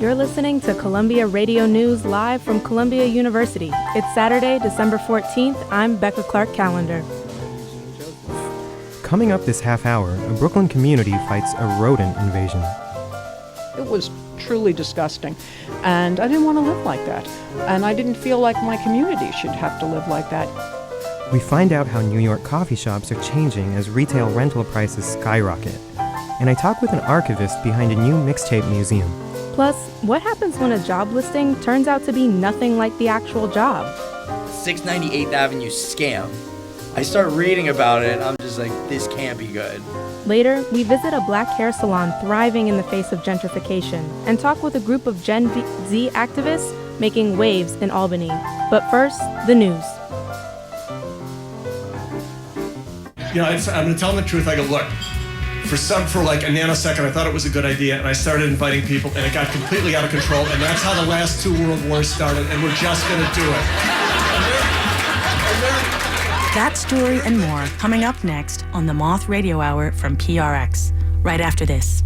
You're listening to Columbia Radio News live from Columbia University. It's Saturday, December 14th. I'm Becca Clark Callender. Coming up this half hour, a Brooklyn community fights a rodent invasion. It was truly disgusting, and I didn't want to live like that. And I didn't feel like my community should have to live like that. We find out how New York coffee shops are changing as retail rental prices skyrocket. And I talk with an archivist behind a new mixtape museum. Plus, what happens when a job listing turns out to be nothing like the actual job? 698th Avenue scam. I start reading about it, I'm just like, this can't be good. Later, we visit a black hair salon thriving in the face of gentrification and talk with a group of Gen Z activists making waves in Albany. But first, the news. You know, I'm going to tell them the truth. I go, look, for like a nanosecond, I thought it was a good idea, and I started inviting people, and it got completely out of control, and that's how the last two world wars started, and we're just going to do it. That story and more coming up next on the Moth Radio Hour from PRX, right after this.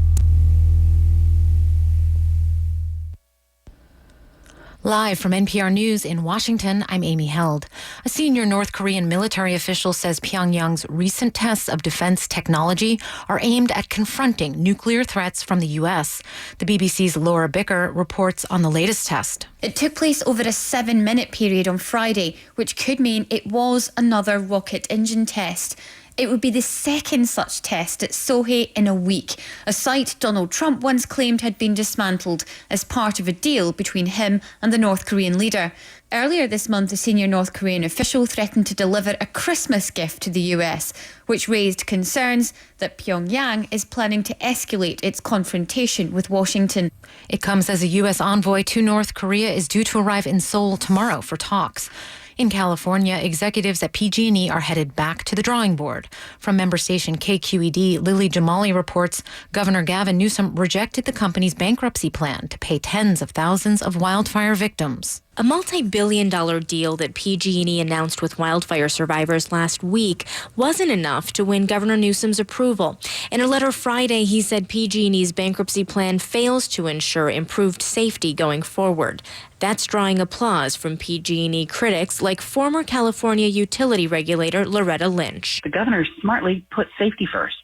Live from NPR News in Washington, I'm Amy Held. A senior North Korean military official says Pyongyang's recent tests of defense technology are aimed at confronting nuclear threats from the U.S. The BBC's Laura Bicker reports on the latest test. It took place over a 7-minute period on Friday, which could mean it was another rocket engine test. It would be the second such test at Sohae in a week, a site Donald Trump once claimed had been dismantled as part of a deal between him and the North Korean leader. Earlier this month, a senior North Korean official threatened to deliver a Christmas gift to the US, which raised concerns that Pyongyang is planning to escalate its confrontation with Washington. It comes as a US envoy to North Korea is due to arrive in Seoul tomorrow for talks. In California, executives at PG&E are headed back to the drawing board. From member station KQED, Lily Jamali reports Governor Gavin Newsom rejected the company's bankruptcy plan to pay tens of thousands of wildfire victims. A multi-billion-dollar deal that PG&E announced with wildfire survivors last week wasn't enough to win Governor Newsom's approval. In a letter Friday, he said PG&E's bankruptcy plan fails to ensure improved safety going forward. That's drawing applause from PG&E critics like former California utility regulator Loretta Lynch. The governor smartly put safety first,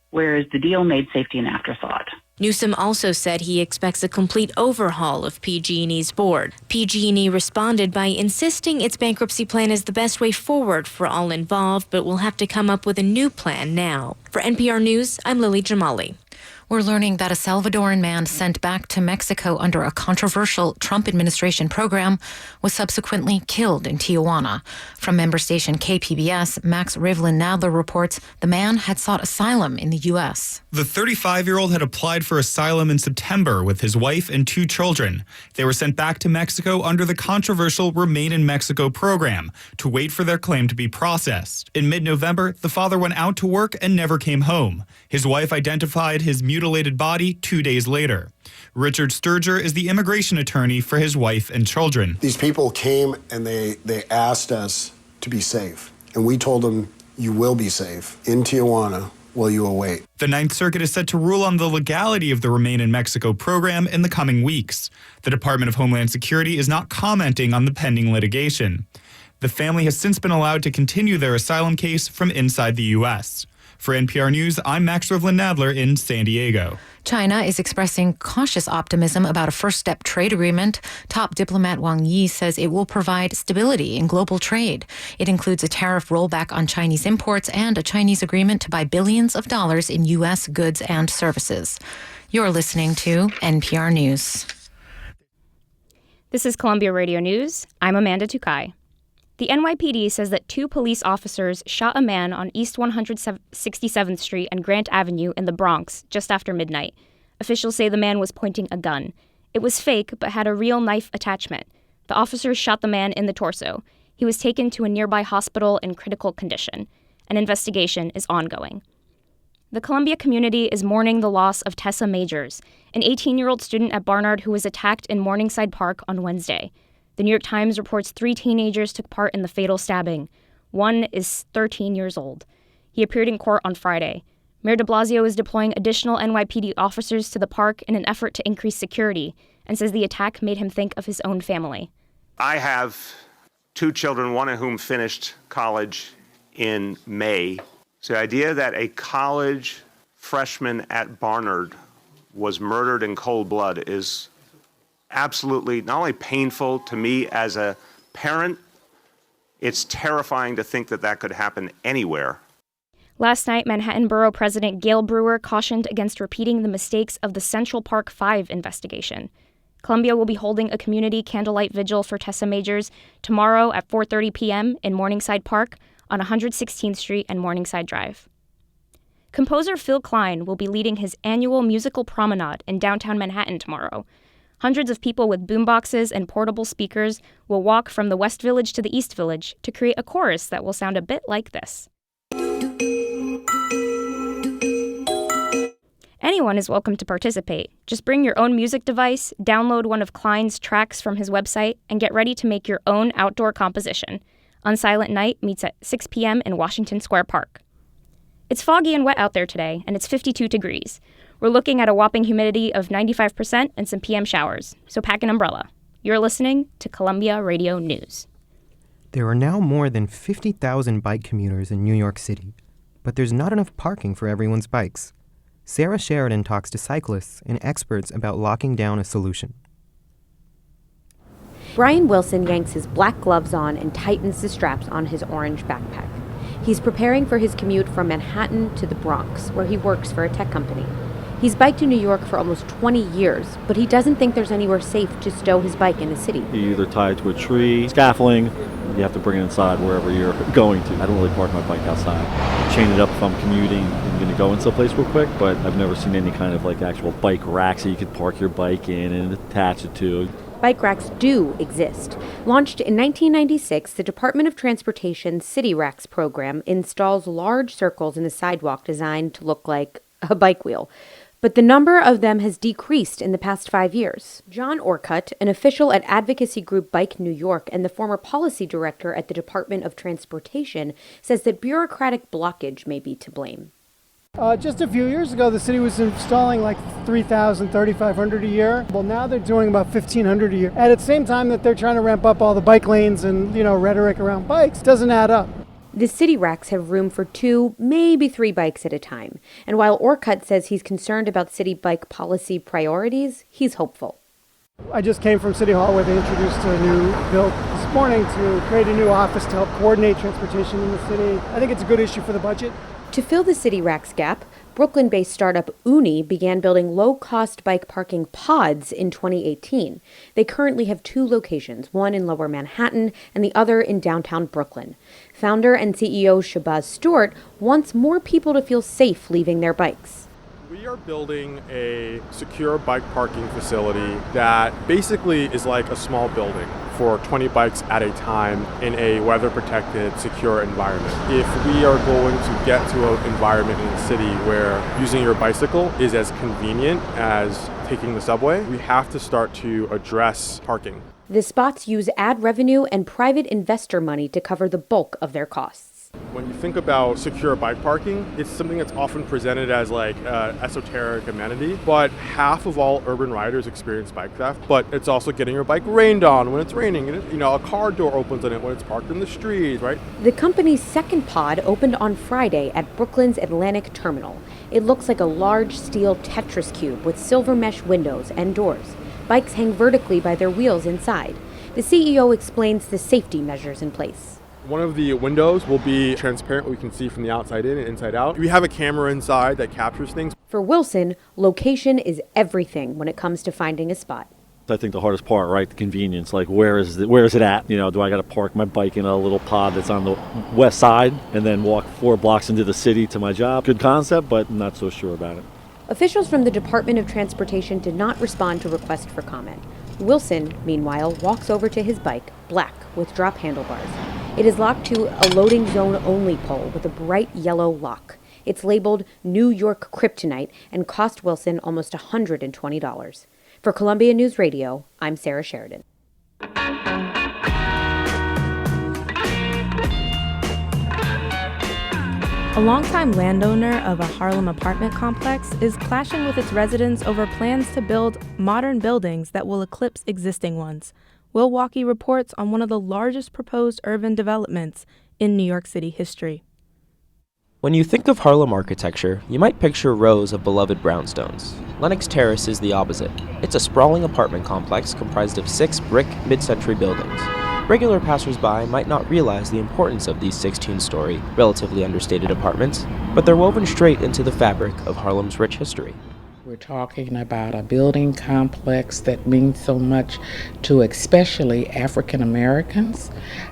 whereas the deal made safety an afterthought. Newsom also said he expects a complete overhaul of PG&E's board. PG&E responded by insisting its bankruptcy plan is the best way forward for all involved, but will have to come up with a new plan now. For NPR News, I'm Lily Jamali. We're learning that a Salvadoran man sent back to Mexico under a controversial Trump administration program was subsequently killed in Tijuana. From member station KPBS, Max Rivlin-Nadler reports the man had sought asylum in the U.S. The 35-year-old had applied for asylum in September with his wife and 2 children. They were sent back to Mexico under the controversial Remain in Mexico program to wait for their claim to be processed. In mid-November, the father went out to work and never came home. His wife identified his mutilated body 2 days later. Richard Sturger is the immigration attorney for his wife and children. These people came and they asked us to be safe. And we told them, you will be safe in Tijuana while you await. The Ninth Circuit is set to rule on the legality of the Remain in Mexico program in the coming weeks. The Department of Homeland Security is not commenting on the pending litigation. The family has since been allowed to continue their asylum case from inside the U.S. For NPR News, I'm Max Rivlin-Nadler in San Diego. China is expressing cautious optimism about a first-step trade agreement. Top diplomat Wang Yi says it will provide stability in global trade. It includes a tariff rollback on Chinese imports and a Chinese agreement to buy billions of dollars in U.S. goods and services. You're listening to NPR News. This is Columbia Radio News. I'm Amanda Tukai. The NYPD says that 2 police officers shot a man on East 167th Street and Grant Avenue in the Bronx just after midnight. Officials say the man was pointing a gun. It was fake, but had a real knife attachment. The officers shot the man in the torso. He was taken to a nearby hospital in critical condition. An investigation is ongoing. The Columbia community is mourning the loss of Tessa Majors, an 18-year-old student at Barnard who was attacked in Morningside Park on Wednesday. The New York Times reports 3 teenagers took part in the fatal stabbing. One is 13 years old. He appeared in court on Friday. Mayor de Blasio is deploying additional NYPD officers to the park in an effort to increase security, and says the attack made him think of his own family. I have 2 children, one of whom finished college in May. So the idea that a college freshman at Barnard was murdered in cold blood is absolutely not only painful to me as a parent, it's terrifying to think that that could happen anywhere. Last night, Manhattan Borough President Gail Brewer cautioned against repeating the mistakes of the Central Park 5 investigation. Columbia will be holding a community candlelight vigil for Tessa Majors tomorrow at 4:30 p.m. in Morningside Park on 116th Street and Morningside Drive. Composer Phil Klein will be leading his annual musical promenade in downtown Manhattan tomorrow. Hundreds of people with boomboxes and portable speakers will walk from the West Village to the East Village to create a chorus that will sound a bit like this. Anyone is welcome to participate. Just bring your own music device, download one of Klein's tracks from his website, and get ready to make your own outdoor composition. Unsilent Night meets at 6 p.m. in Washington Square Park. It's foggy and wet out there today, and it's 52 degrees. We're looking at a whopping humidity of 95% and some PM showers, so pack an umbrella. You're listening to Columbia Radio News. There are now more than 50,000 bike commuters in New York City, but there's not enough parking for everyone's bikes. Sarah Sheridan talks to cyclists and experts about locking down a solution. Brian Wilson yanks his black gloves on and tightens the straps on his orange backpack. He's preparing for his commute from Manhattan to the Bronx, where he works for a tech company. He's biked in New York for almost 20 years, but he doesn't think there's anywhere safe to stow his bike in the city. You either tie it to a tree, scaffolding, you have to bring it inside wherever you're going to. I don't really park my bike outside. Chain it up if I'm commuting and going to go in someplace real quick, but I've never seen any kind of like actual bike racks that you could park your bike in and attach it to. Bike racks do exist. Launched in 1996, the Department of Transportation's City Racks program installs large circles in the sidewalk designed to look like a bike wheel. But the number of them has decreased in the past 5 years. John Orcutt, an official at advocacy group Bike New York and the former policy director at the Department of Transportation, says that bureaucratic blockage may be to blame. Just a few years ago, the city was installing like 3,000, 3,500 a year. Well, now they're doing about 1,500 a year. At the same time that they're trying to ramp up all the bike lanes and, rhetoric around bikes, doesn't add up. The city racks have room for 2, maybe 3 bikes at a time. And while Orcutt says he's concerned about city bike policy priorities, he's hopeful. I just came from City Hall where they introduced a new bill this morning to create a new office to help coordinate transportation in the city. I think it's a good issue for the budget. To fill the city racks gap, Brooklyn-based startup Uni began building low-cost bike parking pods in 2018. They currently have 2 locations, one in Lower Manhattan and the other in downtown Brooklyn. Founder and CEO Shabazz Stewart wants more people to feel safe leaving their bikes. We are building a secure bike parking facility that basically is like a small building for 20 bikes at a time in a weather-protected, secure environment. If we are going to get to an environment in the city where using your bicycle is as convenient as taking the subway, we have to start to address parking. The spots use ad revenue and private investor money to cover the bulk of their costs. When you think about secure bike parking, it's something that's often presented as like esoteric amenity, but half of all urban riders experience bike theft, but it's also getting your bike rained on when it's raining. A car door opens on it when it's parked in the street, right? The company's second pod opened on Friday at Brooklyn's Atlantic Terminal. It looks like a large steel Tetris cube with silver mesh windows and doors. Bikes hang vertically by their wheels inside. The CEO explains the safety measures in place. One of the windows will be transparent. We can see from the outside in and inside out. We have a camera inside that captures things. For Wilson, location is everything when it comes to finding a spot. I think the hardest part, right, the convenience, like where is it at? Do I got to park my bike in a little pod that's on the west side and then walk 4 blocks into the city to my job? Good concept, but I'm not so sure about it. Officials from the Department of Transportation did not respond to requests for comment. Wilson, meanwhile, walks over to his bike, black, with drop handlebars. It is locked to a loading zone only pole with a bright yellow lock. It's labeled New York Kryptonite and cost Wilson almost $120. For Columbia News Radio, I'm Sarah Sheridan. A longtime landowner of a Harlem apartment complex is clashing with its residents over plans to build modern buildings that will eclipse existing ones. Will Walkie reports on one of the largest proposed urban developments in New York City history. When you think of Harlem architecture, you might picture rows of beloved brownstones. Lenox Terrace is the opposite. It's a sprawling apartment complex comprised of 6 brick mid-century buildings. Regular passersby might not realize the importance of these 16-story, relatively understated apartments, but they're woven straight into the fabric of Harlem's rich history. We're talking about a building complex that means so much to especially African Americans,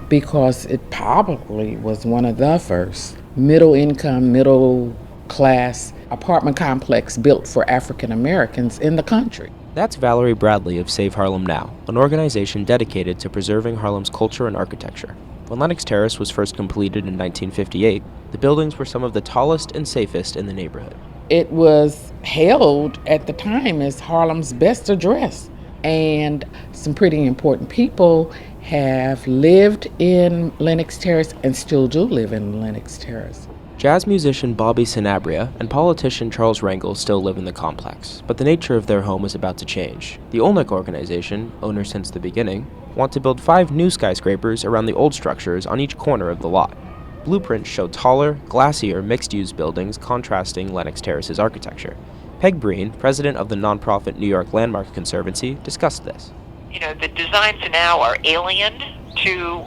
because it probably was one of the first middle-income, middle-class apartment complex built for African Americans in the country. That's Valerie Bradley of Save Harlem Now, an organization dedicated to preserving Harlem's culture and architecture. When Lenox Terrace was first completed in 1958, the buildings were some of the tallest and safest in the neighborhood. It was hailed at the time as Harlem's best address, and some pretty important people have lived in Lenox Terrace and still do live in Lenox Terrace. Jazz musician Bobby Sanabria and politician Charles Rangel still live in the complex, but the nature of their home is about to change. The Olnick organization, owner since the beginning, want to build 5 new skyscrapers around the old structures on each corner of the lot. Blueprints show taller, glassier, mixed-use buildings contrasting Lenox Terrace's architecture. Peg Breen, president of the nonprofit New York Landmark Conservancy, discussed this. You know, the designs now are alien to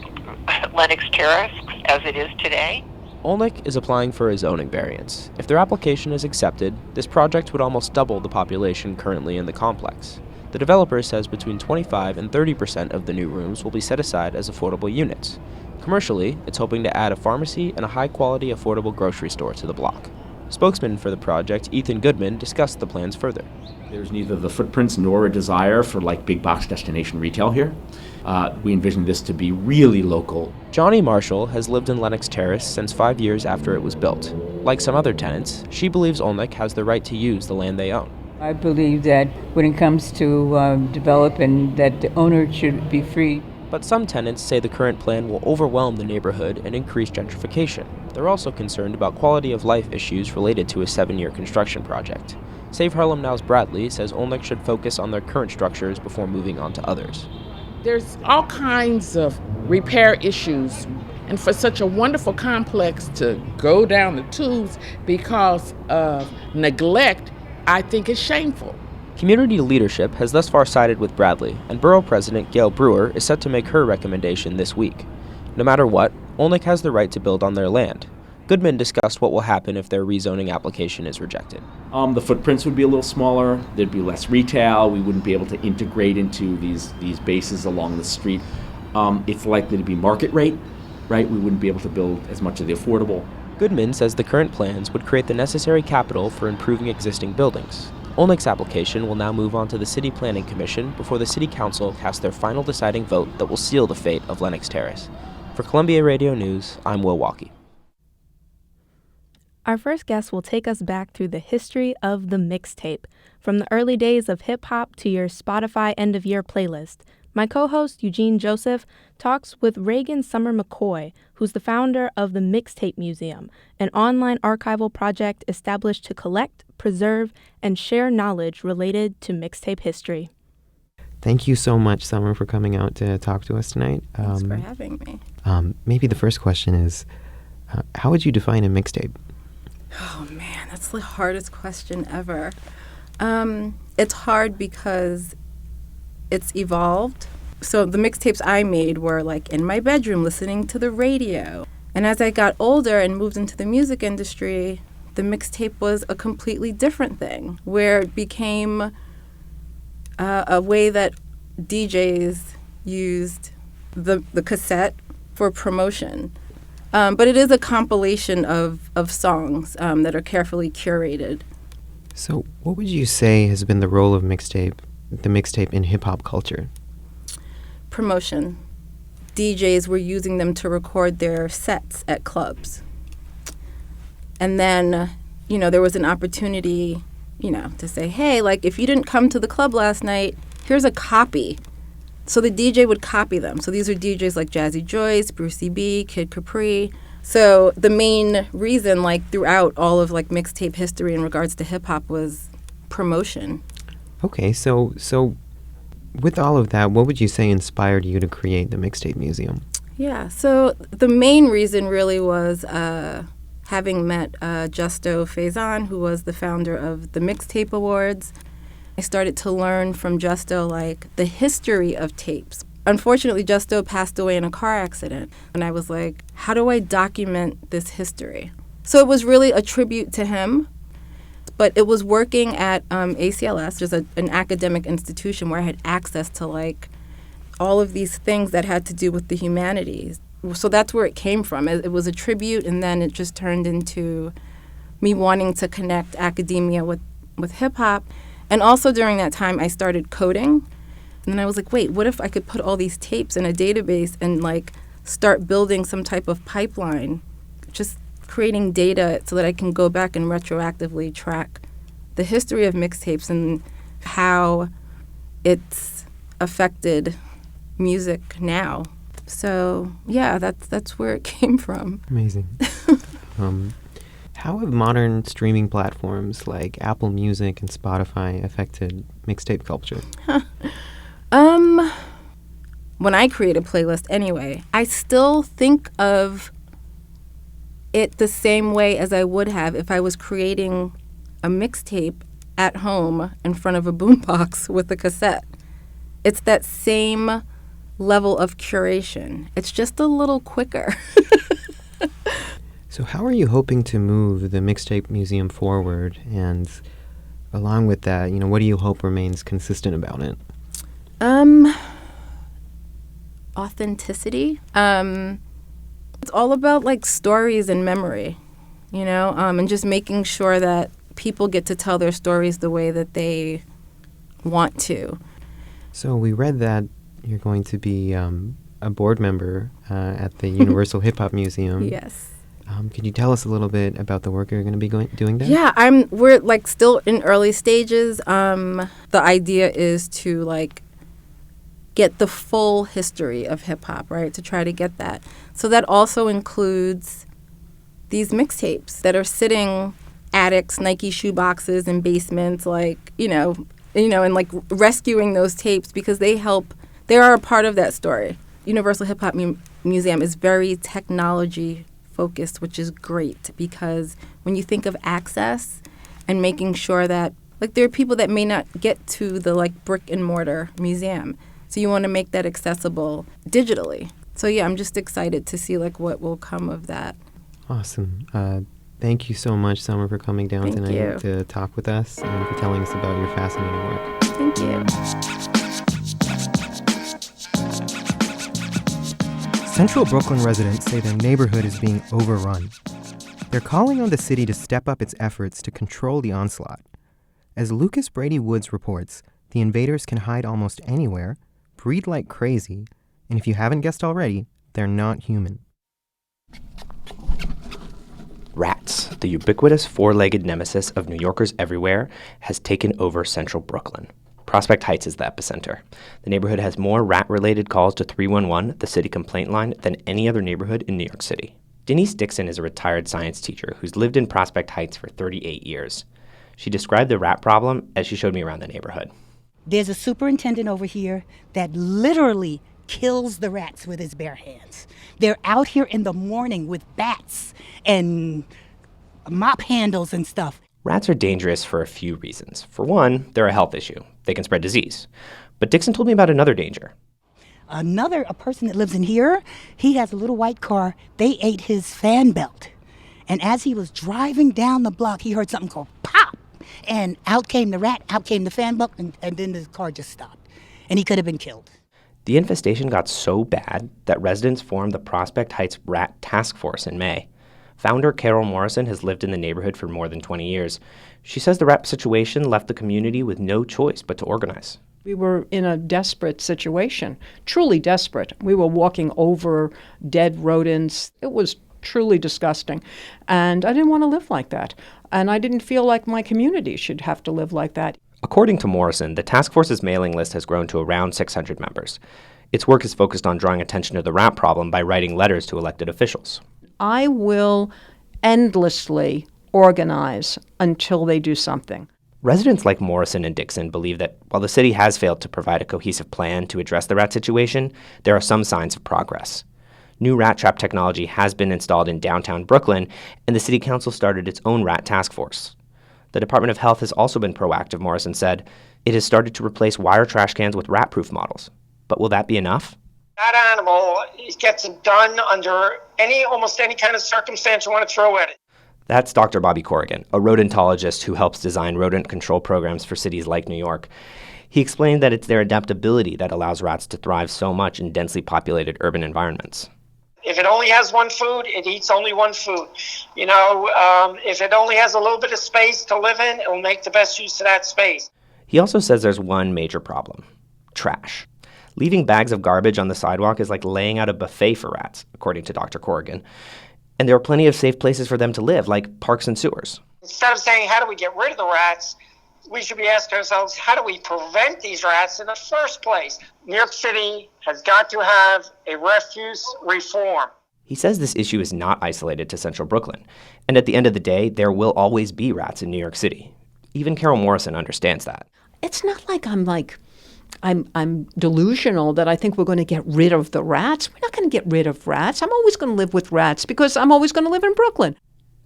Lenox Terrace as it is today. Olnick is applying for a zoning variance. If their application is accepted, this project would almost double the population currently in the complex. The developer says between 25% and 30% of the new rooms will be set aside as affordable units. Commercially, it's hoping to add a pharmacy and a high-quality, affordable grocery store to the block. Spokesman for the project, Ethan Goodman, discussed the plans further. There's neither the footprints nor a desire for big box destination retail here. We envision this to be really local. Johnny Marshall has lived in Lenox Terrace since 5 years after it was built. Like some other tenants, she believes Olnick has the right to use the land they own. I believe that when it comes to developing, that the owner should be free. But some tenants say the current plan will overwhelm the neighborhood and increase gentrification. They're also concerned about quality of life issues related to a 7-year construction project. Save Harlem Now's Bradley says Olnick should focus on their current structures before moving on to others. There's all kinds of repair issues, and for such a wonderful complex to go down the tubes because of neglect, I think is shameful. Community leadership has thus far sided with Bradley, and Borough President Gail Brewer is set to make her recommendation this week. No matter what, Olnick has the right to build on their land. Goodman discussed what will happen if their rezoning application is rejected. The footprints would be a little smaller, there'd be less retail, we wouldn't be able to integrate into these bases along the street. It's likely to be market rate, right? We wouldn't be able to build as much of the affordable. Goodman says the current plans would create the necessary capital for improving existing buildings. Olnick's application will now move on to the City Planning Commission before the City Council casts their final deciding vote that will seal the fate of Lenox Terrace. For Columbia Radio News, I'm Will Walkie. Our first guest will take us back through the history of the mixtape, from the early days of hip-hop to your Spotify end-of-year playlist. My co-host, Eugene Joseph, talks with Reagan Summer McCoy, who's the founder of the Mixtape Museum, an online archival project established to collect, preserve, and share knowledge related to mixtape history. Thank you so much, Summer, for coming out to talk to us tonight. Thanks for having me. Maybe the first question is, how would you define a mixtape? Oh man, that's the hardest question ever. It's hard because it's evolved. So the mixtapes I made were in my bedroom listening to the radio. And as I got older and moved into the music industry, the mixtape was a completely different thing, where it became a way that DJs used the cassette for promotion. But it is a compilation of songs that are carefully curated. So what would you say has been the role of the mixtape in hip-hop culture? Promotion. DJs were using them to record their sets at clubs. And then, there was an opportunity, to say, hey, if you didn't come to the club last night, here's a copy. So the DJ would copy them. So these are DJs like Jazzy Joyce, Brucey B, Kid Capri. So the main reason, like throughout all of like mixtape history in regards to hip hop, was promotion. Okay, so with all of that, what would you say inspired you to create the Mixtape Museum? Yeah, so the main reason really was having met Justo Faison, who was the founder of the Mixtape Awards. I started to learn from Justo like the history of tapes. Unfortunately, Justo passed away in a car accident, and I was like, how do I document this history? So it was really a tribute to him, but it was working at ACLS, which is an academic institution where I had access to like all of these things that had to do with the humanities. So that's where it came from. It was a tribute, and then it just turned into me wanting to connect academia with hip-hop. And also during that time, I started coding. And then I was like, wait, what if I could put all these tapes in a database and like start building some type of pipeline, just creating data so that I can go back and retroactively track the history of mixtapes and how it's affected music now. So yeah, that's where it came from. Amazing. How have modern streaming platforms like Apple Music and Spotify affected mixtape culture? When I create a playlist anyway, I still think of it the same way as I would have if I was creating a mixtape at home in front of a boombox with a cassette. It's that same level of curation. It's just a little quicker. So how are you hoping to move the Mixtape Museum forward? And along with that, what do you hope remains consistent about it? Authenticity. It's all about like stories and memory, and just making sure that people get to tell their stories the way that they want to. So we read that you're going to be a board member at the Universal Hip Hop Museum. Yes. Could you tell us a little bit about the work you're going to be doing there? Yeah, we're like still in early stages. The idea is to like get the full history of hip hop, right? To try to get that. So that also includes these mixtapes that are sitting attics, Nike shoe boxes, and basements, like and like rescuing those tapes because they are a part of that story. Universal Hip Hop Museum is very technology focused, which is great because when you think of access and making sure that like there are people that may not get to the like brick and mortar museum, so you want to make that accessible digitally. So yeah, I'm just excited to see like what will come of that. Awesome. Thank you so much, Summer, for coming down tonight to talk with us and for telling us about your fascinating work. Thank you. Central Brooklyn residents say their neighborhood is being overrun. They're calling on the city to step up its efforts to control the onslaught. As Lucas Brady Woods reports, the invaders can hide almost anywhere, breed like crazy, and if you haven't guessed already, they're not human. Rats, the ubiquitous four-legged nemesis of New Yorkers everywhere, has taken over central Brooklyn. Prospect Heights is the epicenter. The neighborhood has more rat-related calls to 311, the city complaint line, than any other neighborhood in New York City. Denise Dixon is a retired science teacher who's lived in Prospect Heights for 38 years. She described the rat problem as she showed me around the neighborhood. There's a superintendent over here that literally kills the rats with his bare hands. They're out here in the morning with bats and mop handles and stuff. Rats are dangerous for a few reasons. For one, they're a health issue. They can spread disease. But Dixon told me about another danger. A person that lives in here, he has a little white car. They ate his fan belt. And as he was driving down the block, he heard something go pop. And out came the rat, out came the fan belt, and then the car just stopped. And he could have been killed. The infestation got so bad that residents formed the Prospect Heights Rat Task Force in May. Founder Carol Morrison has lived in the neighborhood for more than 20 years. She says the rat situation left the community with no choice but to organize. We were in a desperate situation, truly desperate. We were walking over dead rodents. It was truly disgusting. And I didn't want to live like that. And I didn't feel like my community should have to live like that. According to Morrison, the task force's mailing list has grown to around 600 members. Its work is focused on drawing attention to the rat problem by writing letters to elected officials. I will endlessly organize until they do something. Residents like Morrison and Dixon believe that while the city has failed to provide a cohesive plan to address the rat situation, there are some signs of progress. New rat trap technology has been installed in downtown Brooklyn, and the city council started its own rat task force. The Department of Health has also been proactive, Morrison said. It has started to replace wire trash cans with rat-proof models. But will that be enough? That animal gets it done under almost any kind of circumstance you want to throw at it. That's Dr. Bobby Corrigan, a rodentologist who helps design rodent control programs for cities like New York. He explained that it's their adaptability that allows rats to thrive so much in densely populated urban environments. If it only has one food, it eats only one food. If it only has a little bit of space to live in, it will make the best use of that space. He also says there's one major problem: trash. Leaving bags of garbage on the sidewalk is like laying out a buffet for rats, according to Dr. Corrigan. And there are plenty of safe places for them to live, like parks and sewers. Instead of saying, how do we get rid of the rats, we should be asking ourselves, how do we prevent these rats in the first place? New York City has got to have a refuse reform. He says this issue is not isolated to central Brooklyn. And at the end of the day, there will always be rats in New York City. Even Carol Morrison understands that. It's not like I'm delusional that I think we're going to get rid of the rats. We're not going to get rid of rats. I'm always going to live with rats because I'm always going to live in Brooklyn.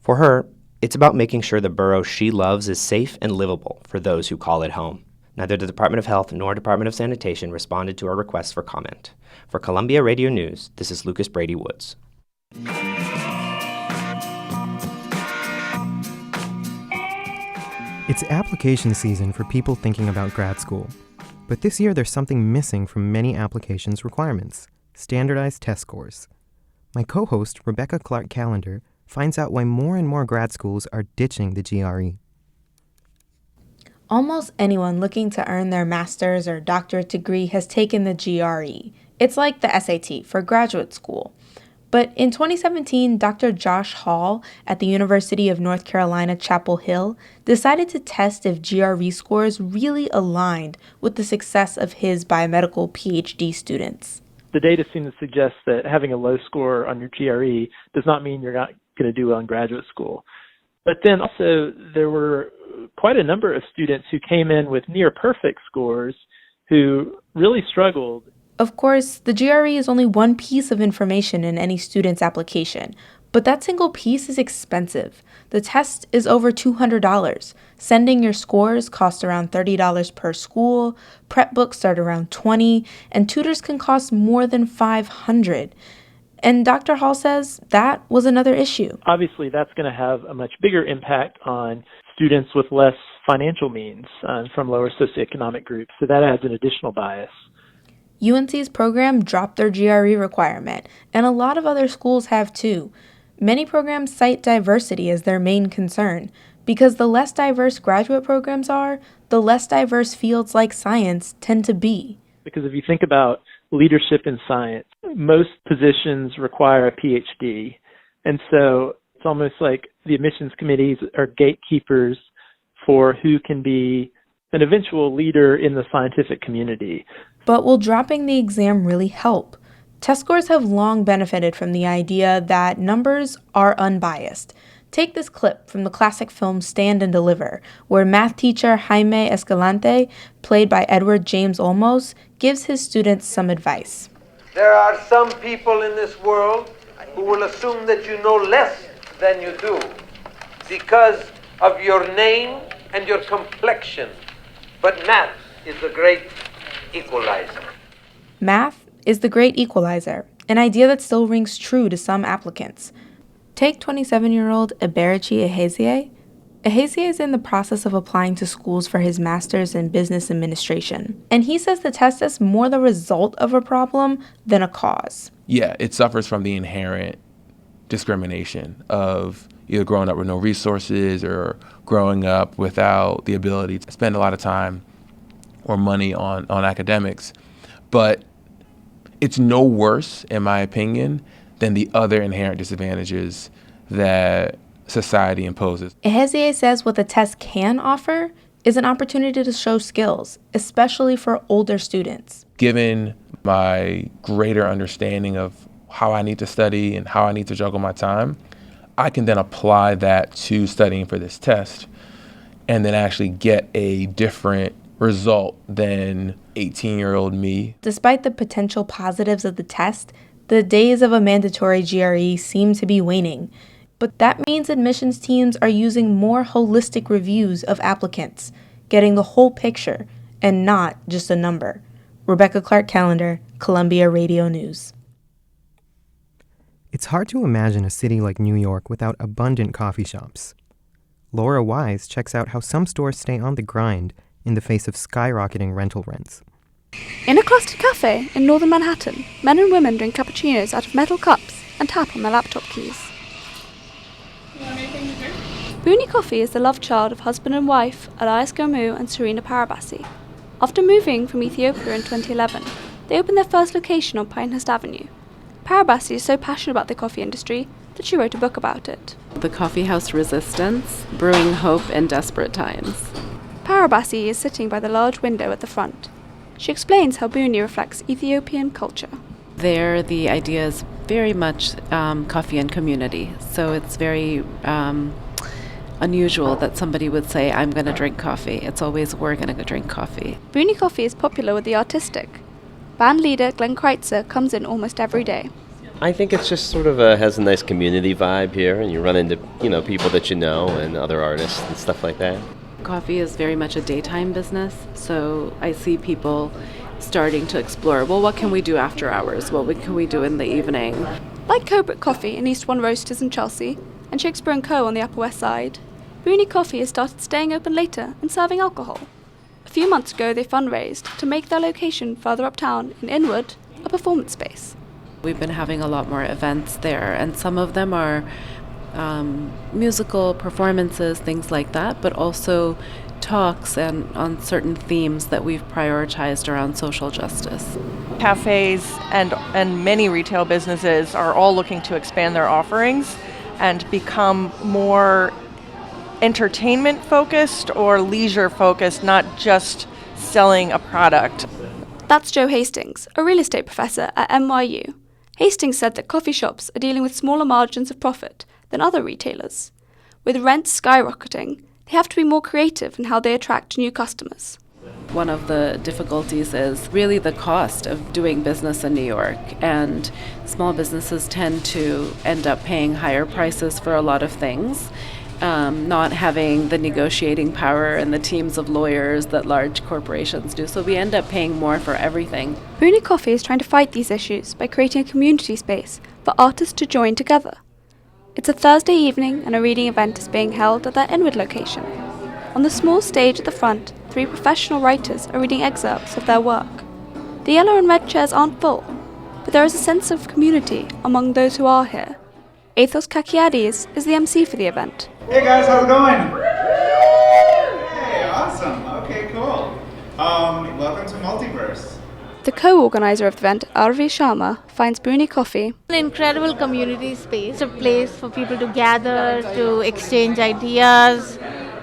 For her, it's about making sure the borough she loves is safe and livable for those who call it home. Neither the Department of Health nor Department of Sanitation responded to our requests for comment. For Columbia Radio News, this is Lucas Brady Woods. It's application season for people thinking about grad school. But this year there's something missing from many applications requirements: standardized test scores. My co-host, Rebecca Clark Callender, finds out why more and more grad schools are ditching the GRE. Almost anyone looking to earn their master's or doctorate degree has taken the GRE. It's like the SAT for graduate school. But in 2017, Dr. Josh Hall at the University of North Carolina, Chapel Hill decided to test if GRE scores really aligned with the success of his biomedical PhD students. The data seem to suggest that having a low score on your GRE does not mean you're not going to do well in graduate school. But then also there were quite a number of students who came in with near perfect scores who really struggled. Of course, the GRE is only one piece of information in any student's application, but that single piece is expensive. The test is over $200. Sending your scores costs around $30 per school, prep books start around $20, and tutors can cost more than $500. And Dr. Hall says that was another issue. Obviously, that's going to have a much bigger impact on students with less financial means from lower socioeconomic groups, so that adds an additional bias. UNC's program dropped their GRE requirement, and a lot of other schools have too. Many programs cite diversity as their main concern, because the less diverse graduate programs are, the less diverse fields like science tend to be. Because if you think about leadership in science, most positions require a PhD, and so it's almost like the admissions committees are gatekeepers for who can be an eventual leader in the scientific community. But will dropping the exam really help? Test scores have long benefited from the idea that numbers are unbiased. Take this clip from the classic film Stand and Deliver, where math teacher Jaime Escalante, played by Edward James Olmos, gives his students some advice. There are some people in this world who will assume that you know less than you do because of your name and your complexion. But math is the great equalizer. Math is the great equalizer, an idea that still rings true to some applicants. Take 27-year-old Eberichi Ehezie. Ehezie is in the process of applying to schools for his master's in business administration, and he says the test is more the result of a problem than a cause. Yeah, it suffers from the inherent discrimination of either growing up with no resources or growing up without the ability to spend a lot of time or money on academics. But it's no worse, in my opinion, than the other inherent disadvantages that society imposes. Ehezie says what the test can offer is an opportunity to show skills, especially for older students. Given my greater understanding of how I need to study and how I need to juggle my time, I can then apply that to studying for this test and then actually get a different result than 18-year-old me. Despite the potential positives of the test, the days of a mandatory GRE seem to be waning. But that means admissions teams are using more holistic reviews of applicants, getting the whole picture and not just a number. Rebecca Clark-Callender, Columbia Radio News. It's hard to imagine a city like New York without abundant coffee shops. Laura Wise checks out how some stores stay on the grind in the face of skyrocketing rental rents. In a clustered cafe in northern Manhattan, men and women drink cappuccinos out of metal cups and tap on their laptop keys. Booney Coffee is the love child of husband and wife Elias Gomu and Serena Parabasi. After moving from Ethiopia in 2011, they opened their first location on Pinehurst Avenue. Parabasi is so passionate about the coffee industry that she wrote a book about it. The Coffee House Resistance, Brewing Hope in Desperate Times. Parabasi is sitting by the large window at the front. She explains how Booney reflects Ethiopian culture. There, the idea is very much coffee and community. So it's very unusual that somebody would say, I'm going to drink coffee. It's always, we're going to drink coffee. Booney Coffee is popular with the artistic. Band leader Glenn Kreitzer comes in almost every day. I think it's just sort of has a nice community vibe here, and you run into, people that you know and other artists and stuff like that. Coffee is very much a daytime business, so I see people starting to explore, well, what can we do after hours? What can we do in the evening? Like Cobrick Coffee and East One Roasters in Chelsea and Shakespeare & Co. on the Upper West Side, Booney Coffee has started staying open later and serving alcohol. A few months ago, they fundraised to make their location further uptown in Inwood a performance space. We've been having a lot more events there, and some of them are musical performances, things like that, but also talks and on certain themes that we've prioritized around social justice. Cafes and many retail businesses are all looking to expand their offerings and become more entertainment focused or leisure focused, not just selling a product. That's Joe Hastings, a real estate professor at NYU. Hastings said that coffee shops are dealing with smaller margins of profit than other retailers. With rents skyrocketing, they have to be more creative in how they attract new customers. One of the difficulties is really the cost of doing business in New York, and small businesses tend to end up paying higher prices for a lot of things, not having the negotiating power and the teams of lawyers that large corporations do, so we end up paying more for everything. Booney Coffee is trying to fight these issues by creating a community space for artists to join together. It's a Thursday evening and a reading event is being held at their Inwood location. On the small stage at the front, 3 professional writers are reading excerpts of their work. The yellow and red chairs aren't full, but there is a sense of community among those who are here. Athos Kakiades is the MC for the event. Hey guys, how's it going? Hey, awesome. Okay, cool. Welcome to Multiverse. The co-organizer of the event, Arvi Sharma, finds Booney Coffee an incredible community space, a place for people to gather, to exchange ideas,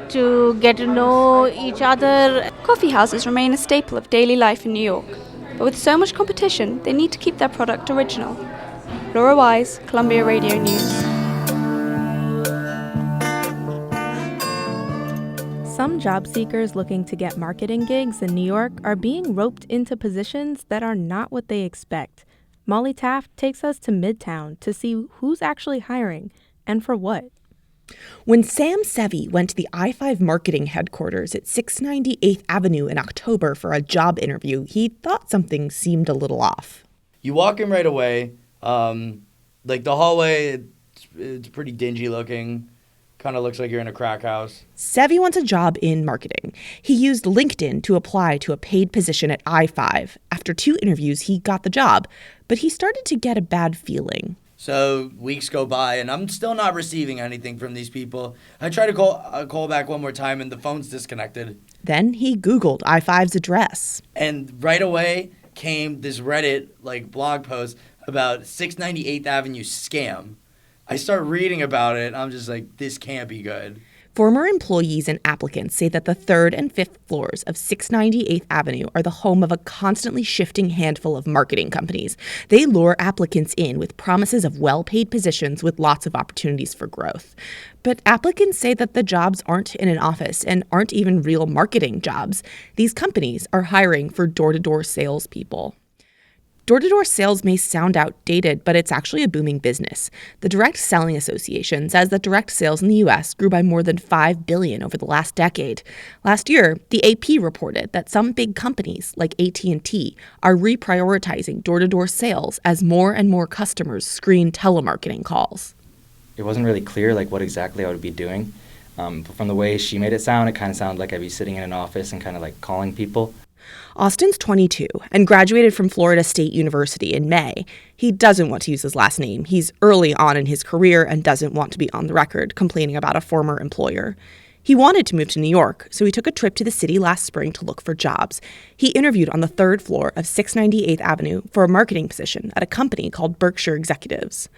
to get to know each other. Coffee houses remain a staple of daily life in New York, but with so much competition, they need to keep their product original. Laura Wise, Columbia Radio News. Some job seekers looking to get marketing gigs in New York are being roped into positions that are not what they expect. Molly Taft takes us to Midtown to see who's actually hiring and for what. When Sam Sevi went to the I-5 marketing headquarters at 698th Avenue in October for a job interview, he thought something seemed a little off. You walk in right away. The hallway, it's pretty dingy looking. Kind of looks like you're in a crack house. Sevi wants a job in marketing. He used LinkedIn to apply to a paid position at I-5. After 2 interviews, he got the job, but he started to get a bad feeling. So weeks go by, and I'm still not receiving anything from these people. I try to call back one more time, and the phone's disconnected. Then he Googled I-5's address. And right away came this Reddit blog post about 698th Avenue scam. I start reading about it, and I'm just like, this can't be good. Former employees and applicants say that the 3rd and 5th floors of 698th Avenue are the home of a constantly shifting handful of marketing companies. They lure applicants in with promises of well-paid positions with lots of opportunities for growth. But applicants say that the jobs aren't in an office and aren't even real marketing jobs. These companies are hiring for door-to-door salespeople. Door-to-door sales may sound outdated, but it's actually a booming business. The Direct Selling Association says that direct sales in the U.S. grew by more than $5 billion over the last decade. Last year, the AP reported that some big companies, like AT&T, are reprioritizing door-to-door sales as more and more customers screen telemarketing calls. It wasn't really clear what exactly I would be doing. But from the way she made it sound, it kind of sounded like I'd be sitting in an office and kind of calling people. Austin's 22 and graduated from Florida State University in May. He doesn't want to use his last name. He's early on in his career and doesn't want to be on the record complaining about a former employer. He wanted to move to New York, so he took a trip to the city last spring to look for jobs. He interviewed on the 3rd floor of 698th Avenue for a marketing position at a company called Berkshire Executives.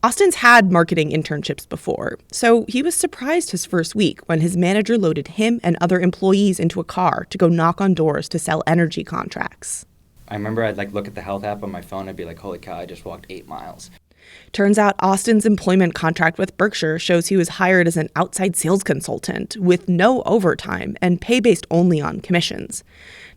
Austin's had marketing internships before, so he was surprised his first week when his manager loaded him and other employees into a car to go knock on doors to sell energy contracts. I remember I'd look at the health app on my phone and I'd be like, holy cow, I just walked 8 miles. Turns out Austin's employment contract with Berkshire shows he was hired as an outside sales consultant with no overtime and pay based only on commissions.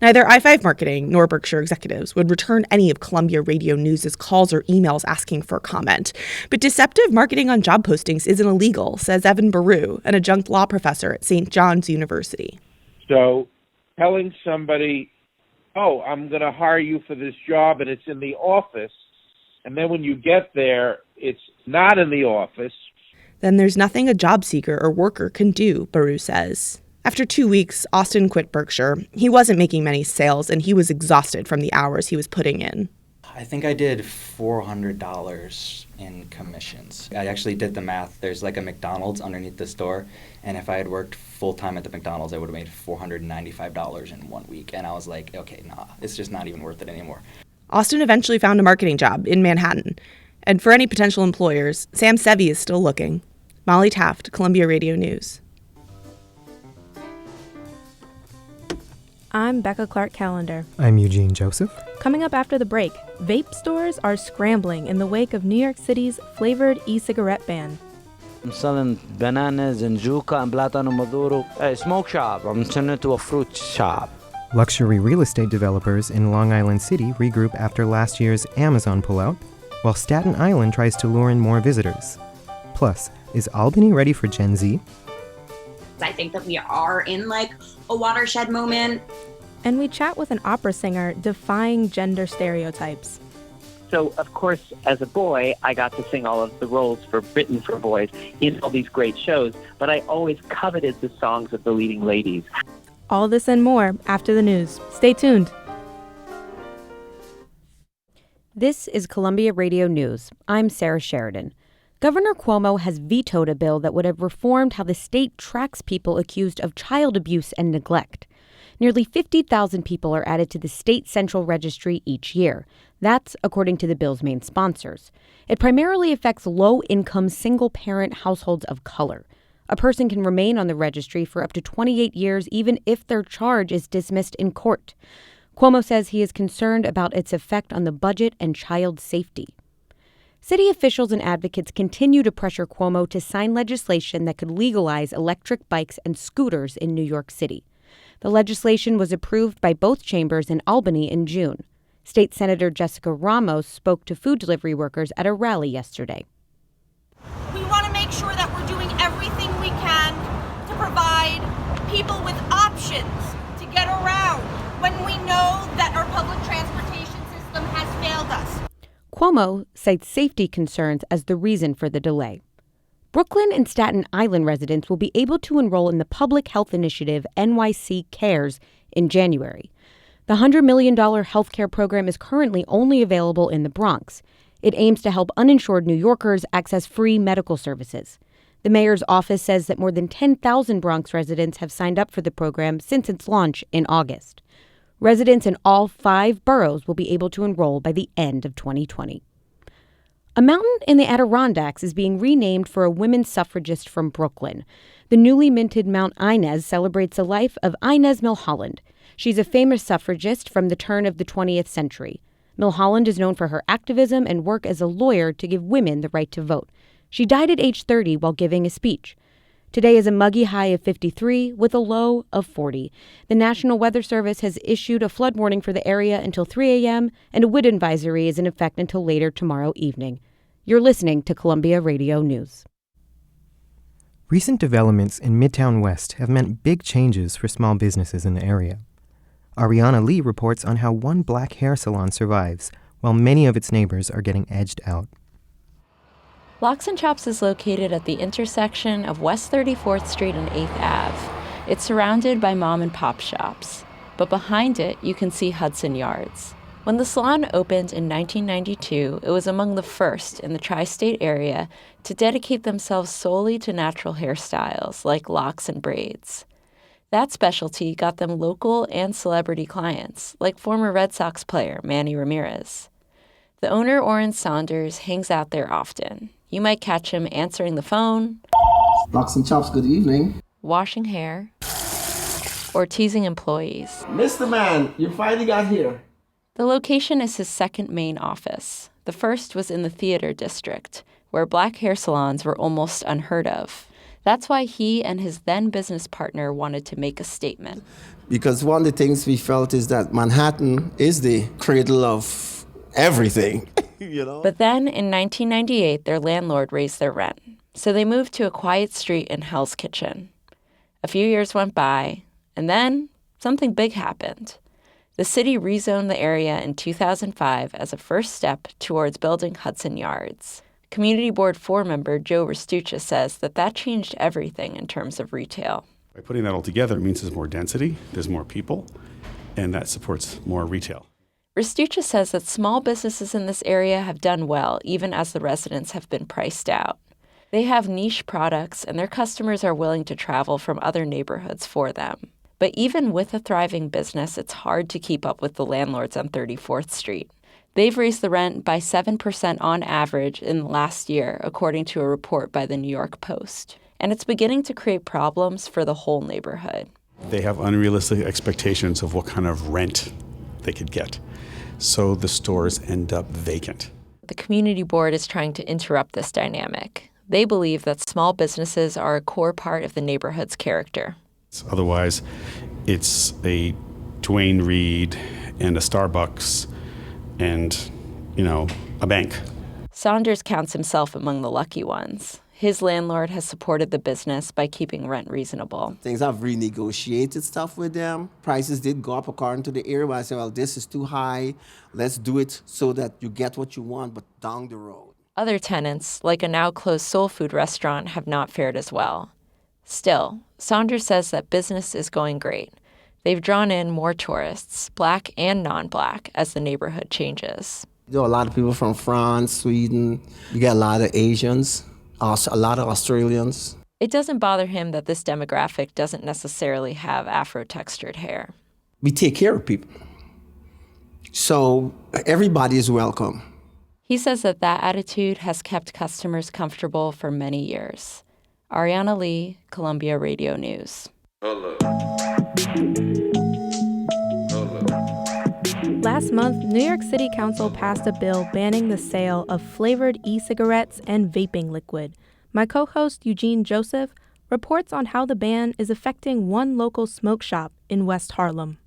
Neither I-5 Marketing nor Berkshire Executives would return any of Columbia Radio News' calls or emails asking for comment. But deceptive marketing on job postings isn't illegal, says Evan Baru, an adjunct law professor at St. John's University. So telling somebody, oh, I'm going to hire you for this job and it's in the office, and then when you get there, it's not in the office. Then there's nothing a job seeker or worker can do, Baru says. After 2 weeks, Austin quit Berkshire. He wasn't making many sales, and he was exhausted from the hours he was putting in. I think I did $400 in commissions. I actually did the math. There's a McDonald's underneath the store, and if I had worked full-time at the McDonald's, I would have made $495 in 1 week. And I was like, okay, nah, it's just not even worth it anymore. Austin eventually found a marketing job in Manhattan. And for any potential employers, Sam Sevi is still looking. Molly Taft, Columbia Radio News. I'm Becca Clark Callender. I'm Eugene Joseph. Coming up after the break, vape stores are scrambling in the wake of New York City's flavored e-cigarette ban. I'm selling bananas and juca and plátano maduro. Hey, smoke shop. I'm turning into a fruit shop. Luxury real estate developers in Long Island City regroup after last year's Amazon pullout, while Staten Island tries to lure in more visitors. Plus, is Albany ready for Gen Z? I think that we are in a watershed moment. And we chat with an opera singer defying gender stereotypes. So, of course, as a boy, I got to sing all of the roles written for boys in all these great shows, but I always coveted the songs of the leading ladies. All this and more after the news. Stay tuned. This is Columbia Radio News. I'm Sarah Sheridan. Governor Cuomo has vetoed a bill that would have reformed how the state tracks people accused of child abuse and neglect. Nearly 50,000 people are added to the state central registry each year. That's according to the bill's main sponsors. It primarily affects low-income, single-parent households of color. A person can remain on the registry for up to 28 years even if their charge is dismissed in court. Cuomo says he is concerned about its effect on the budget and child safety. City officials and advocates continue to pressure Cuomo to sign legislation that could legalize electric bikes and scooters in New York City. The legislation was approved by both chambers in Albany in June. State Senator Jessica Ramos spoke to food delivery workers at a rally yesterday. We want to make sure that we're doing everything we can to provide people with options to get around when we know that our public transportation system has failed us. Cuomo cites safety concerns as the reason for the delay. Brooklyn and Staten Island residents will be able to enroll in the public health initiative NYC Cares in January. The $100 million healthcare program is currently only available in the Bronx. It aims to help uninsured New Yorkers access free medical services. The mayor's office says that more than 10,000 Bronx residents have signed up for the program since its launch in August. Residents in all 5 boroughs will be able to enroll by the end of 2020. A mountain in the Adirondacks is being renamed for a women's suffragist from Brooklyn. The newly minted Mount Inez celebrates the life of Inez Milholland. She's a famous suffragist from the turn of the 20th century. Milholland is known for her activism and work as a lawyer to give women the right to vote. She died at age 30 while giving a speech. Today is a muggy high of 53 with a low of 40. The National Weather Service has issued a flood warning for the area until 3 a.m., and a wind advisory is in effect until later tomorrow evening. You're listening to Columbia Radio News. Recent developments in Midtown West have meant big changes for small businesses in the area. Ariana Lee reports on how one black hair salon survives, while many of its neighbors are getting edged out. Locks and Chops is located at the intersection of West 34th Street and 8th Ave. It's surrounded by mom and pop shops, but behind it you can see Hudson Yards. When the salon opened in 1992, it was among the first in the tri-state area to dedicate themselves solely to natural hairstyles like locks and braids. That specialty got them local and celebrity clients, like former Red Sox player Manny Ramirez. The owner, Oren Saunders, hangs out there often. You might catch him answering the phone, Locks and Chops, good evening. Washing hair, or teasing employees. Mr. Man, you finally got here. The location is his second main office. The first was in the theater district, where black hair salons were almost unheard of. That's why he and his then business partner wanted to make a statement. Because one of the things we felt is that Manhattan is the cradle of everything. But then in 1998, their landlord raised their rent. So they moved to a quiet street in Hell's Kitchen. A few years went by, and then something big happened. The city rezoned the area in 2005 as a first step towards building Hudson Yards. Community Board 4 member Joe Restuccia says that changed everything in terms of retail. By putting that all together, it means there's more density, there's more people, and that supports more retail. Restuccia says that small businesses in this area have done well, even as the residents have been priced out. They have niche products, and their customers are willing to travel from other neighborhoods for them. But even with a thriving business, it's hard to keep up with the landlords on 34th Street. They've raised the rent by 7% on average in the last year, according to a report by the New York Post. And it's beginning to create problems for the whole neighborhood. They have unrealistic expectations of what kind of rent they could get. So the stores end up vacant. The community board is trying to interrupt this dynamic. They believe that small businesses are a core part of the neighborhood's character. Otherwise, it's a Duane Reade and a Starbucks and, a bank. Saunders counts himself among the lucky ones. His landlord has supported the business by keeping rent reasonable. Things I've renegotiated stuff with them. Prices did go up according to the area. But I said, well, this is too high. Let's do it so that you get what you want, but down the road. Other tenants, like a now-closed soul food restaurant, have not fared as well. Still, Saunders says that business is going great. They've drawn in more tourists, black and non-black, as the neighborhood changes. There are a lot of people from France, Sweden. You get a lot of Asians. A lot of Australians. It doesn't bother him that this demographic doesn't necessarily have Afro-textured hair. We take care of people. So everybody is welcome. He says that attitude has kept customers comfortable for many years. Ariana Lee, Columbia Radio News. Last month, New York City Council passed a bill banning the sale of flavored e-cigarettes and vaping liquid. My co-host, Eugene Joseph, reports on how the ban is affecting one local smoke shop in West Harlem.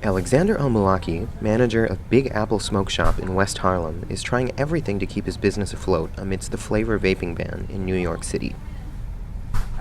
Alexander Al-Mulaki, manager of Big Apple Smoke Shop in West Harlem, is trying everything to keep his business afloat amidst the flavor vaping ban in New York City.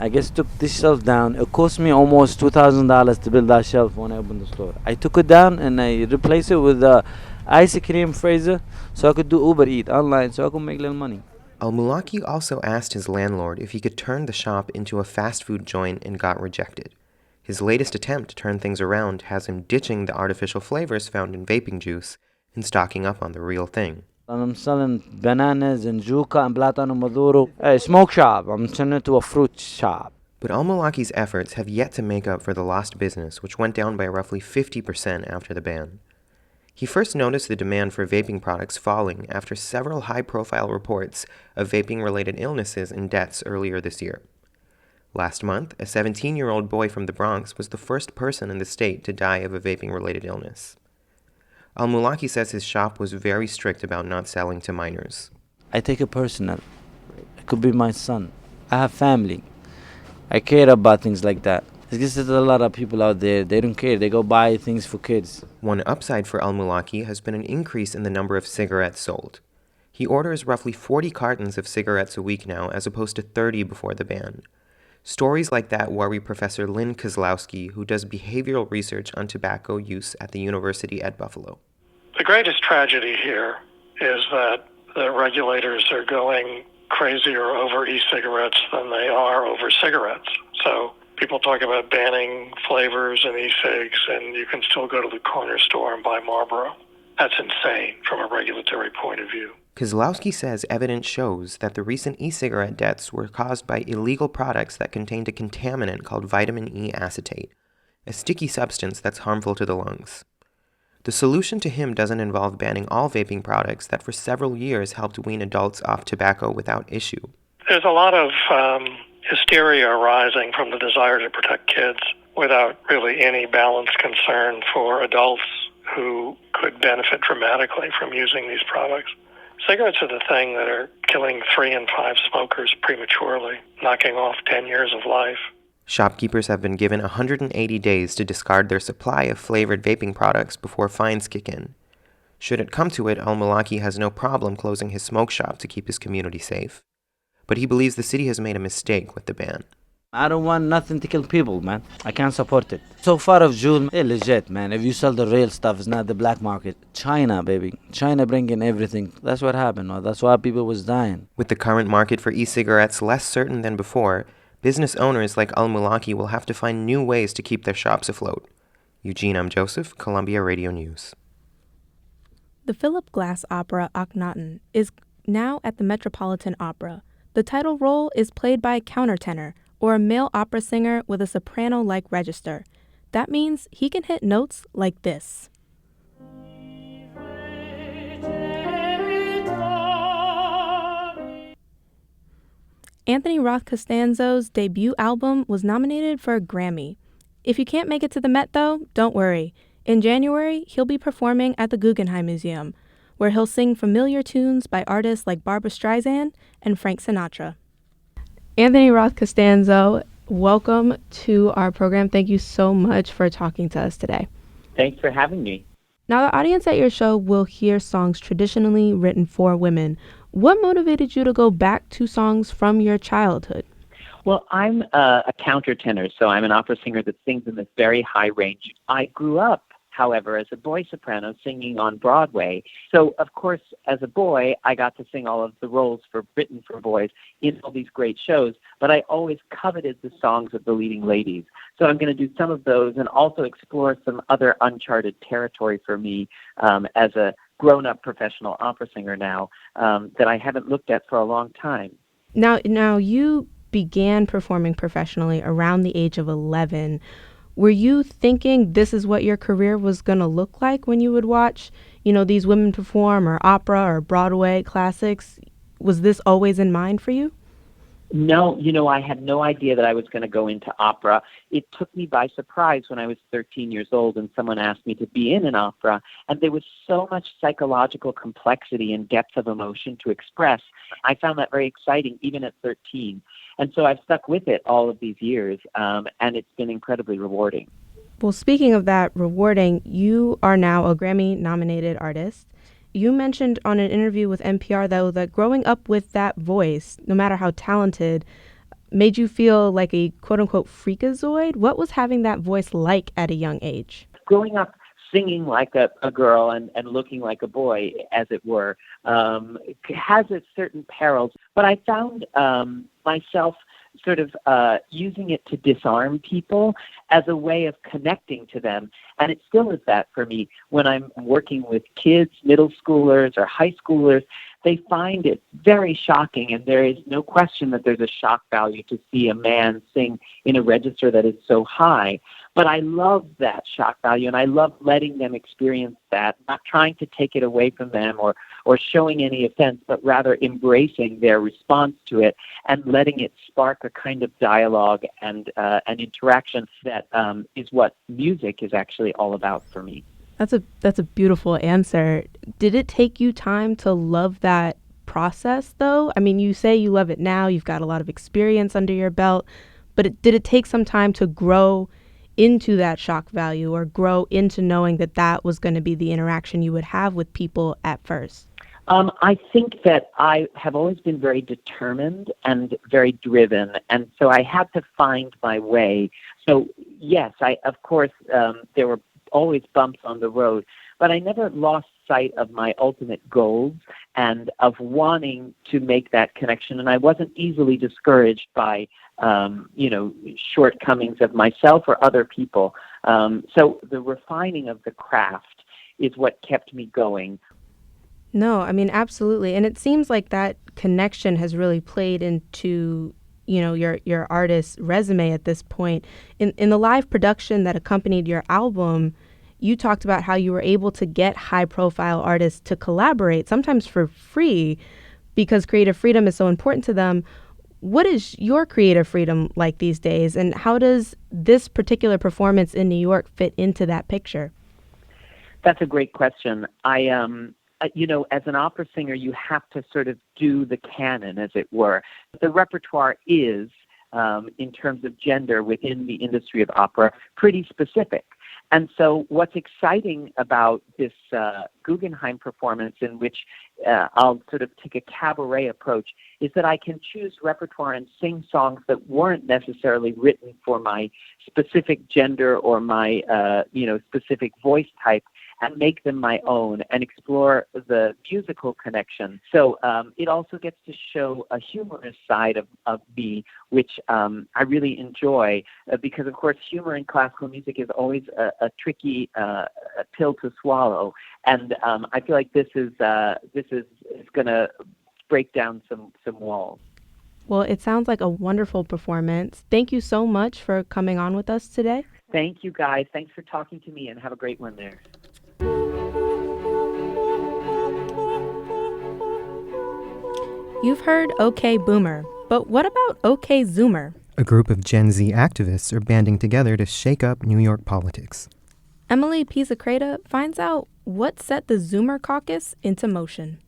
I just took this shelf down. It cost me almost $2,000 to build that shelf when I opened the store. I took it down and I replaced it with a ice cream freezer so I could do Uber Eat online so I could make little money. Al-Mulaki also asked his landlord if he could turn the shop into a fast food joint and got rejected. His latest attempt to turn things around has him ditching the artificial flavors found in vaping juice and stocking up on the real thing. I'm selling bananas and juca and plátano maduro. Hey, smoke shop. I'm turning it to a fruit shop. But Al-Mulaki's efforts have yet to make up for the lost business, which went down by roughly 50% after the ban. He first noticed the demand for vaping products falling after several high-profile reports of vaping-related illnesses and deaths earlier this year. Last month, a 17-year-old boy from the Bronx was the first person in the state to die of a vaping-related illness. Al-Mulaki says his shop was very strict about not selling to minors. I take it personal. It could be my son. I have family. I care about things like that. There's a lot of people out there, they don't care. They go buy things for kids. One upside for Al-Mulaki has been an increase in the number of cigarettes sold. He orders roughly 40 cartons of cigarettes a week now, as opposed to 30 before the ban. Stories like that worry Professor Lynn Kozlowski, who does behavioral research on tobacco use at the University at Buffalo. The greatest tragedy here is that the regulators are going crazier over e-cigarettes than they are over cigarettes. So people talk about banning flavors in e-cigs, and you can still go to the corner store and buy Marlboro. That's insane from a regulatory point of view. Kozlowski says evidence shows that the recent e-cigarette deaths were caused by illegal products that contained a contaminant called vitamin E acetate, a sticky substance that's harmful to the lungs. The solution to him doesn't involve banning all vaping products that for several years helped wean adults off tobacco without issue. There's a lot of hysteria arising from the desire to protect kids without really any balanced concern for adults who could benefit dramatically from using these products. Cigarettes are the thing that are killing 3 in 5 smokers prematurely, knocking off 10 years of life. Shopkeepers have been given 180 days to discard their supply of flavored vaping products before fines kick in. Should it come to it, Al-Mulaki has no problem closing his smoke shop to keep his community safe. But he believes the city has made a mistake with the ban. I don't want nothing to kill people, man. I can't support it. So far of June, they're legit, man. If you sell the real stuff, it's not the black market. China, baby. China bringing everything. That's what happened. That's why people was dying. With the current market for e-cigarettes less certain than before, business owners like Al-Mulaki will have to find new ways to keep their shops afloat. Eugene, I'm Joseph, Columbia Radio News. The Philip Glass opera Akhenaten is now at the Metropolitan Opera. The title role is played by a countertenor, or a male opera singer with a soprano-like register. That means he can hit notes like this. Anthony Roth Costanzo's debut album was nominated for a Grammy. If you can't make it to the Met, though, don't worry. In January, he'll be performing at the Guggenheim Museum, where he'll sing familiar tunes by artists like Barbra Streisand and Frank Sinatra. Anthony Roth Costanzo, welcome to our program. Thank you so much for talking to us today. Thanks for having me. Now, the audience at your show will hear songs traditionally written for women. What motivated you to go back to songs from your childhood? Well, I'm a countertenor, so I'm an opera singer that sings in this very high range. I grew up, however, as a boy soprano singing on Broadway. So, of course, as a boy, I got to sing all of the roles written for boys in all these great shows, but I always coveted the songs of the leading ladies. So I'm going to do some of those and also explore some other uncharted territory for me as a grown-up professional opera singer now that I haven't looked at for a long time. Now you began performing professionally around the age of 11. Were you thinking this is what your career was going to look like when you would watch, these women perform or opera or Broadway classics? Was this always in mind for you? No, I had no idea that I was going to go into opera. It took me by surprise when I was 13 years old and someone asked me to be in an opera, and there was so much psychological complexity and depth of emotion to express. I found that very exciting, even at 13. And so I've stuck with it all of these years, and it's been incredibly rewarding. Well, speaking of that rewarding, you are now a Grammy-nominated artist. You mentioned on an interview with NPR, though, that growing up with that voice, no matter how talented, made you feel like a quote-unquote freakazoid. What was having that voice like at a young age? Growing up singing like a girl and looking like a boy, as it were, has its certain perils. But I found myself sort of using it to disarm people as a way of connecting to them. And it still is that for me when I'm working with kids, middle schoolers or high schoolers. They find it very shocking, and there is no question that there's a shock value to see a man sing in a register that is so high. But I love that shock value, and I love letting them experience that, not trying to take it away from them or showing any offense, but rather embracing their response to it and letting it spark a kind of dialogue and an interaction that is what music is actually all about for me. That's a beautiful answer. Did it take you time to love that process, though? I mean, you say you love it now. You've got a lot of experience under your belt. But did it take some time to grow into that shock value or grow into knowing that that was going to be the interaction you would have with people at first? I think that I have always been very determined and very driven, and so I had to find my way. So, yes, of course, there were always bumps on the road, but I never lost sight of my ultimate goals and of wanting to make that connection. And I wasn't easily discouraged by, shortcomings of myself or other people. So the refining of the craft is what kept me going. No, I mean, absolutely. And it seems like that connection has really played into, your artist's resume at this point. In the live production that accompanied your album, you talked about how you were able to get high-profile artists to collaborate, sometimes for free, because creative freedom is so important to them. What is your creative freedom like these days, and how does this particular performance in New York fit into that picture? That's a great question. As an opera singer, you have to sort of do the canon, as it were. The repertoire is, in terms of gender within the industry of opera, pretty specific. And so what's exciting about this Guggenheim performance, in which I'll sort of take a cabaret approach, is that I can choose repertoire and sing songs that weren't necessarily written for my specific gender or my specific voice type, and make them my own and explore the musical connection. So it also gets to show a humorous side of me, which I really enjoy, because, of course, humor in classical music is always a tricky pill to swallow. And I feel like this is going to break down some walls. Well, it sounds like a wonderful performance. Thank you so much for coming on with us today. Thank you, guys. Thanks for talking to me, and have a great one there. You've heard OK Boomer, but what about OK Zoomer? A group of Gen Z activists are banding together to shake up New York politics. Emily Pizzacreta finds out what set the Zoomer caucus into motion.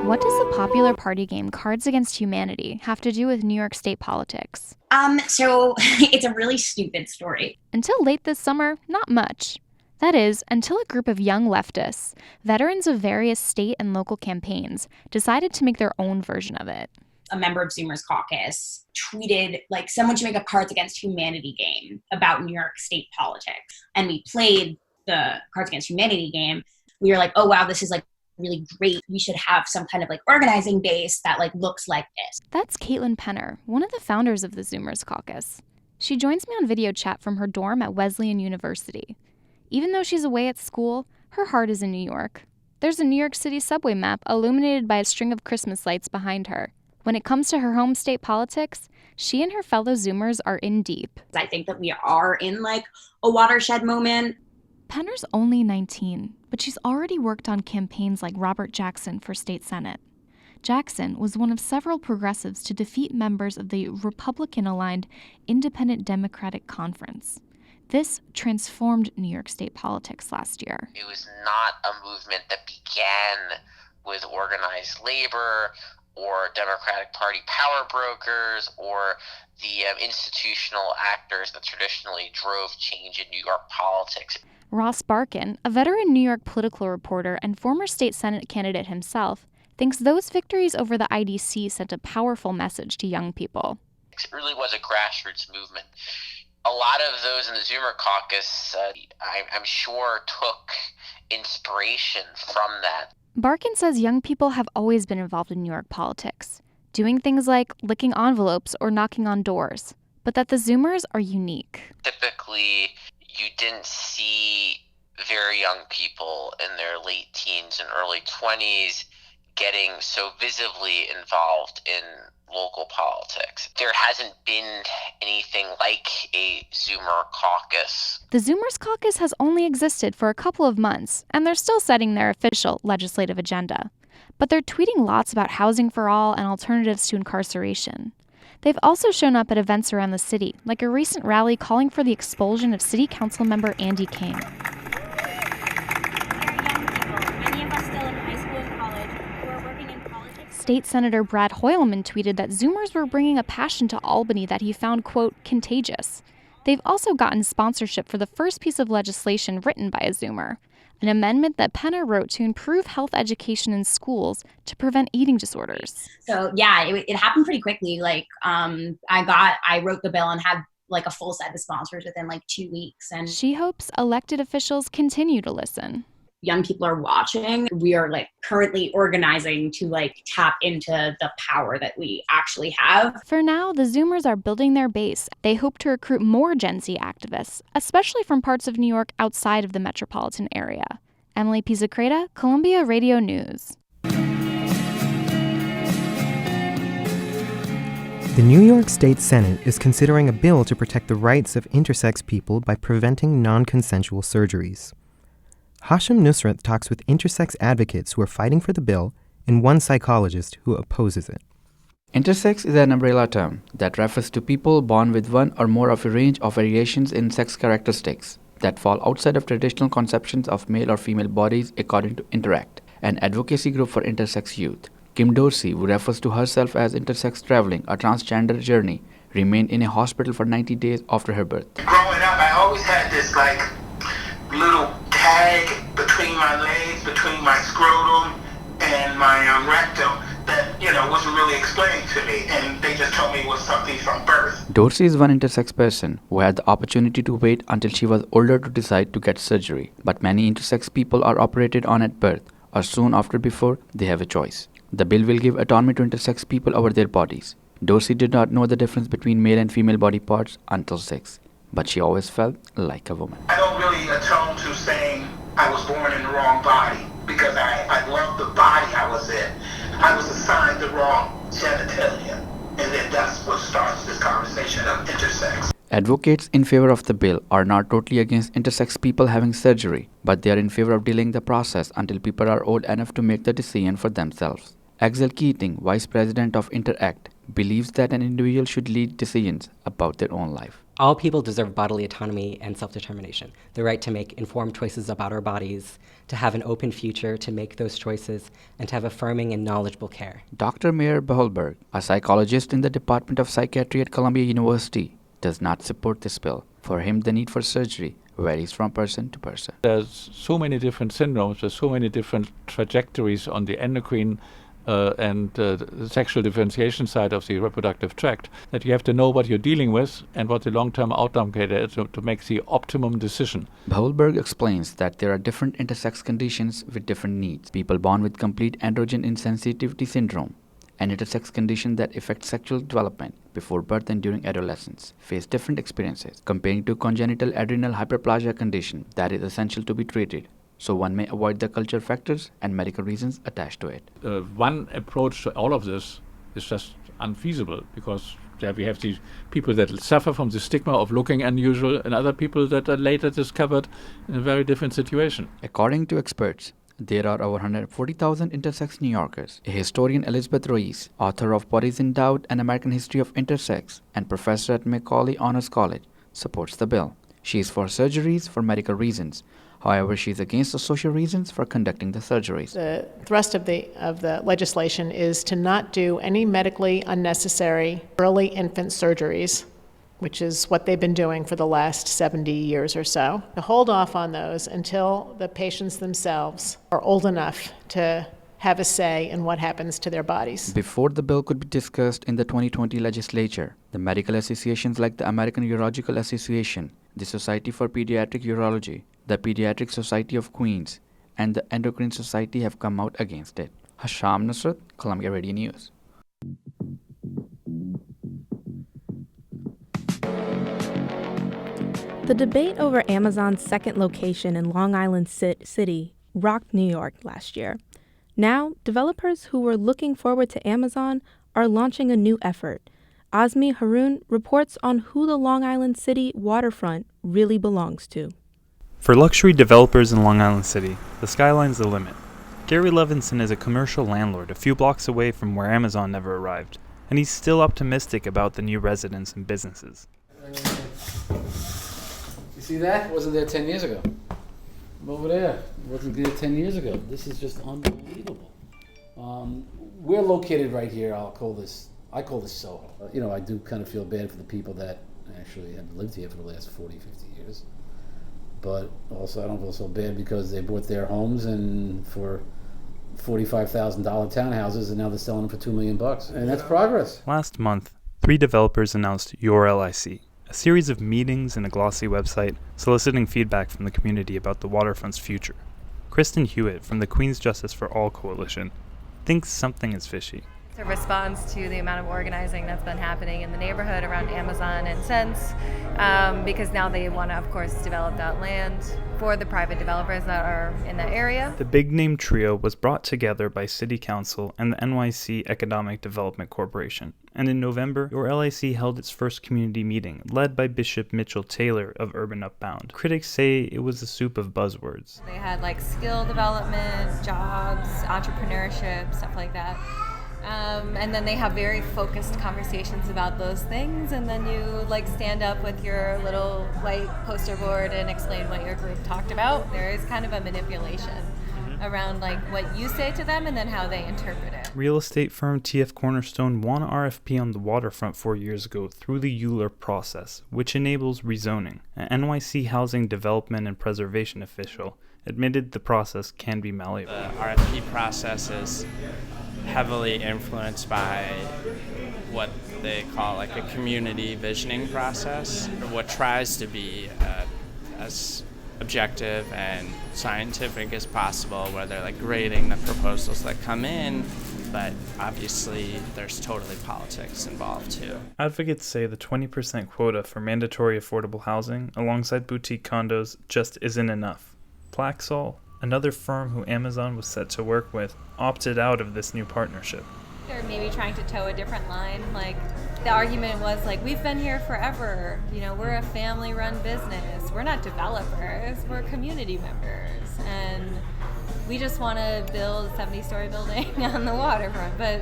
What does the popular party game Cards Against Humanity have to do with New York State politics? So it's a really stupid story. Until late this summer, not much. That is, until a group of young leftists, veterans of various state and local campaigns, decided to make their own version of it. A member of Zoomer's caucus tweeted, someone should make a Cards Against Humanity game about New York State politics. And we played the Cards Against Humanity game. We were like, oh, wow, this is really great. We should have some kind of organizing base that looks like this. That's Caitlin Penner, one of the founders of the Zoomers caucus. She joins me on video chat from her dorm at Wesleyan University. Even though she's away at school, her heart is in New York. There's a New York City subway map illuminated by a string of Christmas lights behind her. When it comes to her home state politics, she and her fellow Zoomers are in deep. I think that we are in a watershed moment. Penner's only 19, but she's already worked on campaigns like Robert Jackson for state senate. Jackson was one of several progressives to defeat members of the Republican-aligned Independent Democratic Conference. This transformed New York State politics last year. It was not a movement that began with organized labor or Democratic Party power brokers or the institutional actors that traditionally drove change in New York politics. Ross Barkan, a veteran New York political reporter and former state Senate candidate himself, thinks those victories over the IDC sent a powerful message to young people. It really was a grassroots movement. A lot of those in the Zoomer caucus, I'm sure, took inspiration from that. Barkan says young people have always been involved in New York politics, doing things like licking envelopes or knocking on doors, but that the Zoomers are unique. Typically, you didn't see very young people in their late teens and early 20s getting so visibly involved in local politics. There hasn't been anything like a Zoomer caucus. The Zoomers Caucus has only existed for a couple of months, and they're still setting their official legislative agenda. But they're tweeting lots about housing for all and alternatives to incarceration. They've also shown up at events around the city, like a recent rally calling for the expulsion of City Council member Andy King. State Senator Brad Hoylman tweeted that Zoomers were bringing a passion to Albany that he found, quote, contagious. They've also gotten sponsorship for the first piece of legislation written by a Zoomer, an amendment that Penna wrote to improve health education in schools to prevent eating disorders. So yeah, it happened pretty quickly. Like I wrote the bill and had like a full set of sponsors within like 2 weeks. And she hopes elected officials continue to listen. Young people are watching. We are like currently organizing to like tap into the power that we actually have. For now, the Zoomers are building their base. They hope to recruit more Gen Z activists, especially from parts of New York outside of the metropolitan area. Emily Pizzacreta, Columbia Radio News. The New York State Senate is considering a bill to protect the rights of intersex people by preventing non-consensual surgeries. Hashim Nusrat talks with intersex advocates who are fighting for the bill and one psychologist who opposes it. Intersex is an umbrella term that refers to people born with one or more of a range of variations in sex characteristics that fall outside of traditional conceptions of male or female bodies, according to Interact, an advocacy group for intersex youth. Kim Dorsey, who refers to herself as intersex traveling a transgender journey, remained in a hospital for 90 days after her birth. Growing up, I always had this little tag between my legs, between my scrotum and my rectum that, wasn't really explained to me, and they just told me it was something from birth. Dorsey is one intersex person who had the opportunity to wait until she was older to decide to get surgery, but many intersex people are operated on at birth or soon after before they have a choice. The bill will give autonomy to intersex people over their bodies. Dorsey did not know the difference between male and female body parts until 6. But she always felt like a woman. I don't really atone to saying I was born in the wrong body because I love the body I was in. I was assigned the wrong genitalia, and then that's what starts this conversation of intersex. Advocates in favor of the bill are not totally against intersex people having surgery, but they are in favor of delaying the process until people are old enough to make the decision for themselves. Axel Keating, Vice President of Interact, believes that an individual should lead decisions about their own life. All people deserve bodily autonomy and self-determination, the right to make informed choices about our bodies, to have an open future to make those choices, and to have affirming and knowledgeable care. Dr. Meir Beholberg, a psychologist in the Department of Psychiatry at Columbia University, does not support this bill. For him, the need for surgery varies from person to person. There's so many different syndromes, there's so many different trajectories on the endocrine and the sexual differentiation side of the reproductive tract, that you have to know what you're dealing with and what the long-term outcome is to make the optimum decision. Beholberg explains that there are different intersex conditions with different needs. People born with complete androgen insensitivity syndrome, an intersex condition that affects sexual development before birth and during adolescence, face different experiences comparing to congenital adrenal hyperplasia condition that is essential to be treated. So one may avoid the cultural factors and medical reasons attached to it. One approach to all of this is just unfeasible because there we have these people that suffer from the stigma of looking unusual and other people that are later discovered in a very different situation. According to experts, there are over 140,000 intersex New Yorkers. A historian, Elizabeth Ruiz, author of Bodies in Doubt, An American History of Intersex, and professor at Macaulay Honors College, supports the bill. She is for surgeries for medical reasons. However, she is against the social reasons for conducting the surgeries. The thrust of the legislation is to not do any medically unnecessary early infant surgeries, which is what they've been doing for the last 70 years or so. To hold off on those until the patients themselves are old enough to have a say in what happens to their bodies. Before the bill could be discussed in the 2020 legislature, the medical associations like the American Urological Association, the Society for Pediatric Urology, the Pediatric Society of Queens, and the Endocrine Society have come out against it. Hasham Nusrat, Columbia Radio News. The debate over Amazon's second location in Long Island City rocked New York last year. Now, developers who were looking forward to Amazon are launching a new effort. Azmi Haroon reports on who the Long Island City waterfront really belongs to. For luxury developers in Long Island City, the skyline's the limit. Gary Levinson is a commercial landlord a few blocks away from where Amazon never arrived, and he's still optimistic about the new residents and businesses. You see that? It wasn't there 10 years ago. Over there. It wasn't there 10 years ago. This is just unbelievable. We're located right here. I call this Soho. I do kind of feel bad for the people that actually have lived here for the last 40, 50 years. But also I don't feel so bad because they bought their homes and for $45,000 townhouses, and now they're selling them for $2 million. And that's progress. Last month, 3 developers announced Your LIC, a series of meetings and a glossy website soliciting feedback from the community about the waterfront's future. Kristen Hewitt from the Queens Justice for All Coalition thinks something is fishy. It's a response to the amount of organizing that's been happening in the neighborhood around Amazon and since, because now they want to, of course, develop that land for the private developers that are in that area. The big name trio was brought together by City Council and the NYC Economic Development Corporation, and in November, Your LIC held its first community meeting, led by Bishop Mitchell Taylor of Urban Upbound. Critics say it was a soup of buzzwords. They had skill development, jobs, entrepreneurship, stuff like that. And then they have very focused conversations about those things, and then you stand up with your little white poster board and explain what your group talked about. There is kind of a manipulation around what you say to them and then how they interpret it. Real estate firm TF Cornerstone won an RFP on the waterfront 4 years ago through the ULURP process, which enables rezoning. An NYC Housing Development and Preservation official admitted the process can be malleable. The RFP process is heavily influenced by what they call a community visioning process, or what tries to be as objective and scientific as possible, where they're grading the proposals that come in, but obviously there's totally politics involved too. Advocates say the 20% quota for mandatory affordable housing alongside boutique condos just isn't enough. Plaxall, another firm who Amazon was set to work with, opted out of this new partnership. They're maybe trying to toe a different line. The argument was we've been here forever. We're a family-run business. We're not developers. We're community members, and we just want to build a 70-story building on the waterfront, but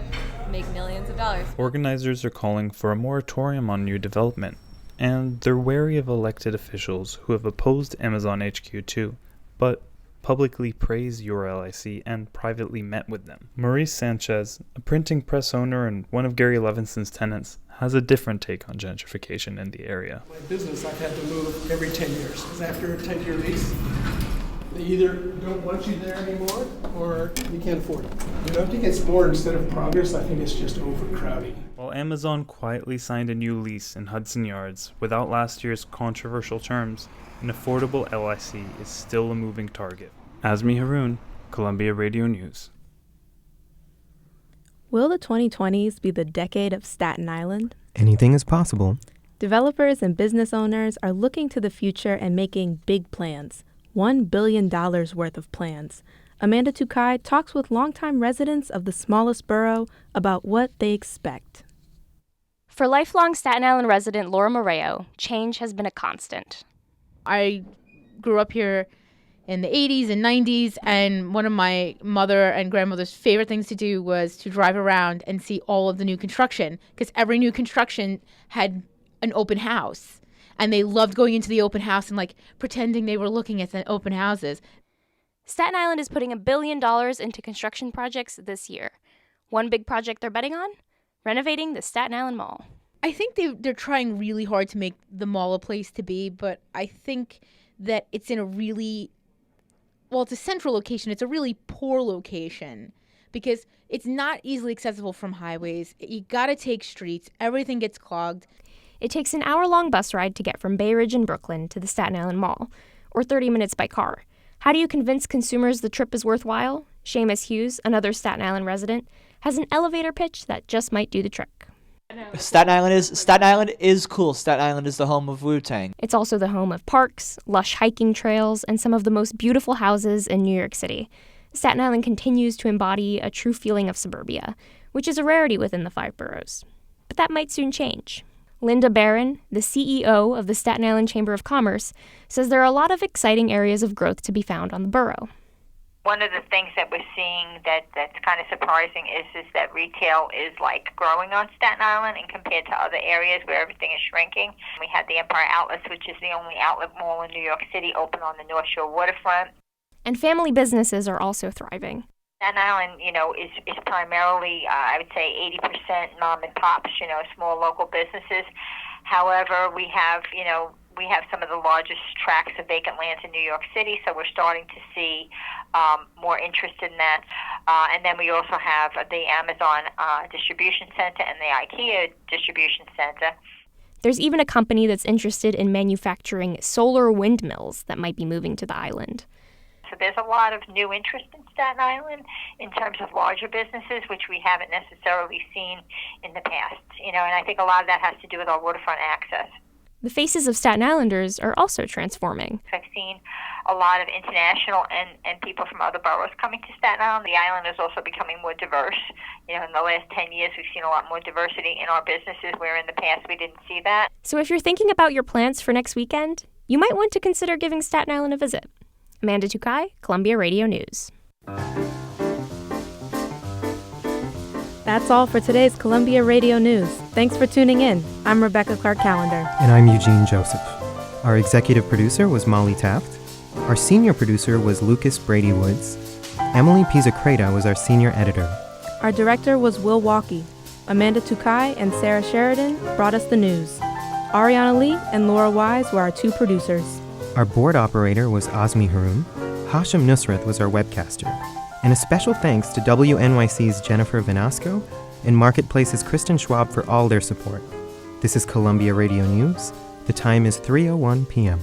make millions of dollars. Organizers are calling for a moratorium on new development, and they're wary of elected officials who have opposed Amazon HQ too, but publicly praised Your LIC and privately met with them. Maurice Sanchez, a printing press owner and one of Gary Levinson's tenants, has a different take on gentrification in the area. My business, I've had to move every 10 years. Because after a 10-year lease, they either don't want you there anymore or you can't afford it. I don't think it's more instead of progress, I think it's just overcrowding. While Amazon quietly signed a new lease in Hudson Yards without last year's controversial terms, an affordable LIC is still a moving target. Azmi Haroon, Columbia Radio News. Will the 2020s be the decade of Staten Island? Anything is possible. Developers and business owners are looking to the future and making big plans. $1 billion worth of plans. Amanda Tukai talks with longtime residents of the smallest borough about what they expect. For lifelong Staten Island resident Laura Moreo, change has been a constant. I grew up here in the 80s and 90s, and one of my mother and grandmother's favorite things to do was to drive around and see all of the new construction, because every new construction had an open house. And they loved going into the open house and pretending they were looking at the open houses. Staten Island is putting $1 billion into construction projects this year. One big project they're betting on? Renovating the Staten Island Mall. I think they're trying really hard to make the mall a place to be, but I think that it's in a really, it's a central location. It's a really poor location because it's not easily accessible from highways. You got to take streets. Everything gets clogged. It takes an hour-long bus ride to get from Bay Ridge in Brooklyn to the Staten Island Mall, or 30 minutes by car. How do you convince consumers the trip is worthwhile? Seamus Hughes, another Staten Island resident, has an elevator pitch that just might do the trick. Staten Island is cool. Staten Island is the home of Wu-Tang. It's also the home of parks, lush hiking trails, and some of the most beautiful houses in New York City. Staten Island continues to embody a true feeling of suburbia, which is a rarity within the 5 boroughs. But that might soon change. Linda Barron, the CEO of the Staten Island Chamber of Commerce, says there are a lot of exciting areas of growth to be found on the borough. One of the things that we're seeing that's kind of surprising is that retail is like growing on Staten Island and compared to other areas where everything is shrinking. We had the Empire Outlets, which is the only outlet mall in New York City, open on the North Shore waterfront. And family businesses are also thriving. Staten Island, is primarily, I would say, 80% mom and pops, small local businesses. However, we have some of the largest tracts of vacant lands in New York City, so we're starting to see more interest in that. And then we also have the Amazon distribution center and the IKEA distribution center. There's even a company that's interested in manufacturing solar windmills that might be moving to the island. So there's a lot of new interest in Staten Island in terms of larger businesses, which we haven't necessarily seen in the past. And I think a lot of that has to do with our waterfront access. The faces of Staten Islanders are also transforming. I've seen a lot of international and people from other boroughs coming to Staten Island. The island is also becoming more diverse. In the last 10 years, we've seen a lot more diversity in our businesses, where in the past we didn't see that. So if you're thinking about your plans for next weekend, you might want to consider giving Staten Island a visit. Amanda Tukai, Columbia Radio News. That's all for today's Columbia Radio News. Thanks for tuning in. I'm Rebecca Clark-Callender. And I'm Eugene Joseph. Our executive producer was Molly Taft. Our senior producer was Lucas Brady Woods. Emily Pizzacreta was our senior editor. Our director was Will Walkie. Amanda Tukai and Sarah Sheridan brought us the news. Ariana Lee and Laura Wise were our 2 producers. Our board operator was Azmi Haroon. Hashim Nusrat was our webcaster. And a special thanks to WNYC's Jennifer Vinasco and Marketplace's Kristen Schwab for all their support. This is Columbia Radio News. The time is 3:01 p.m.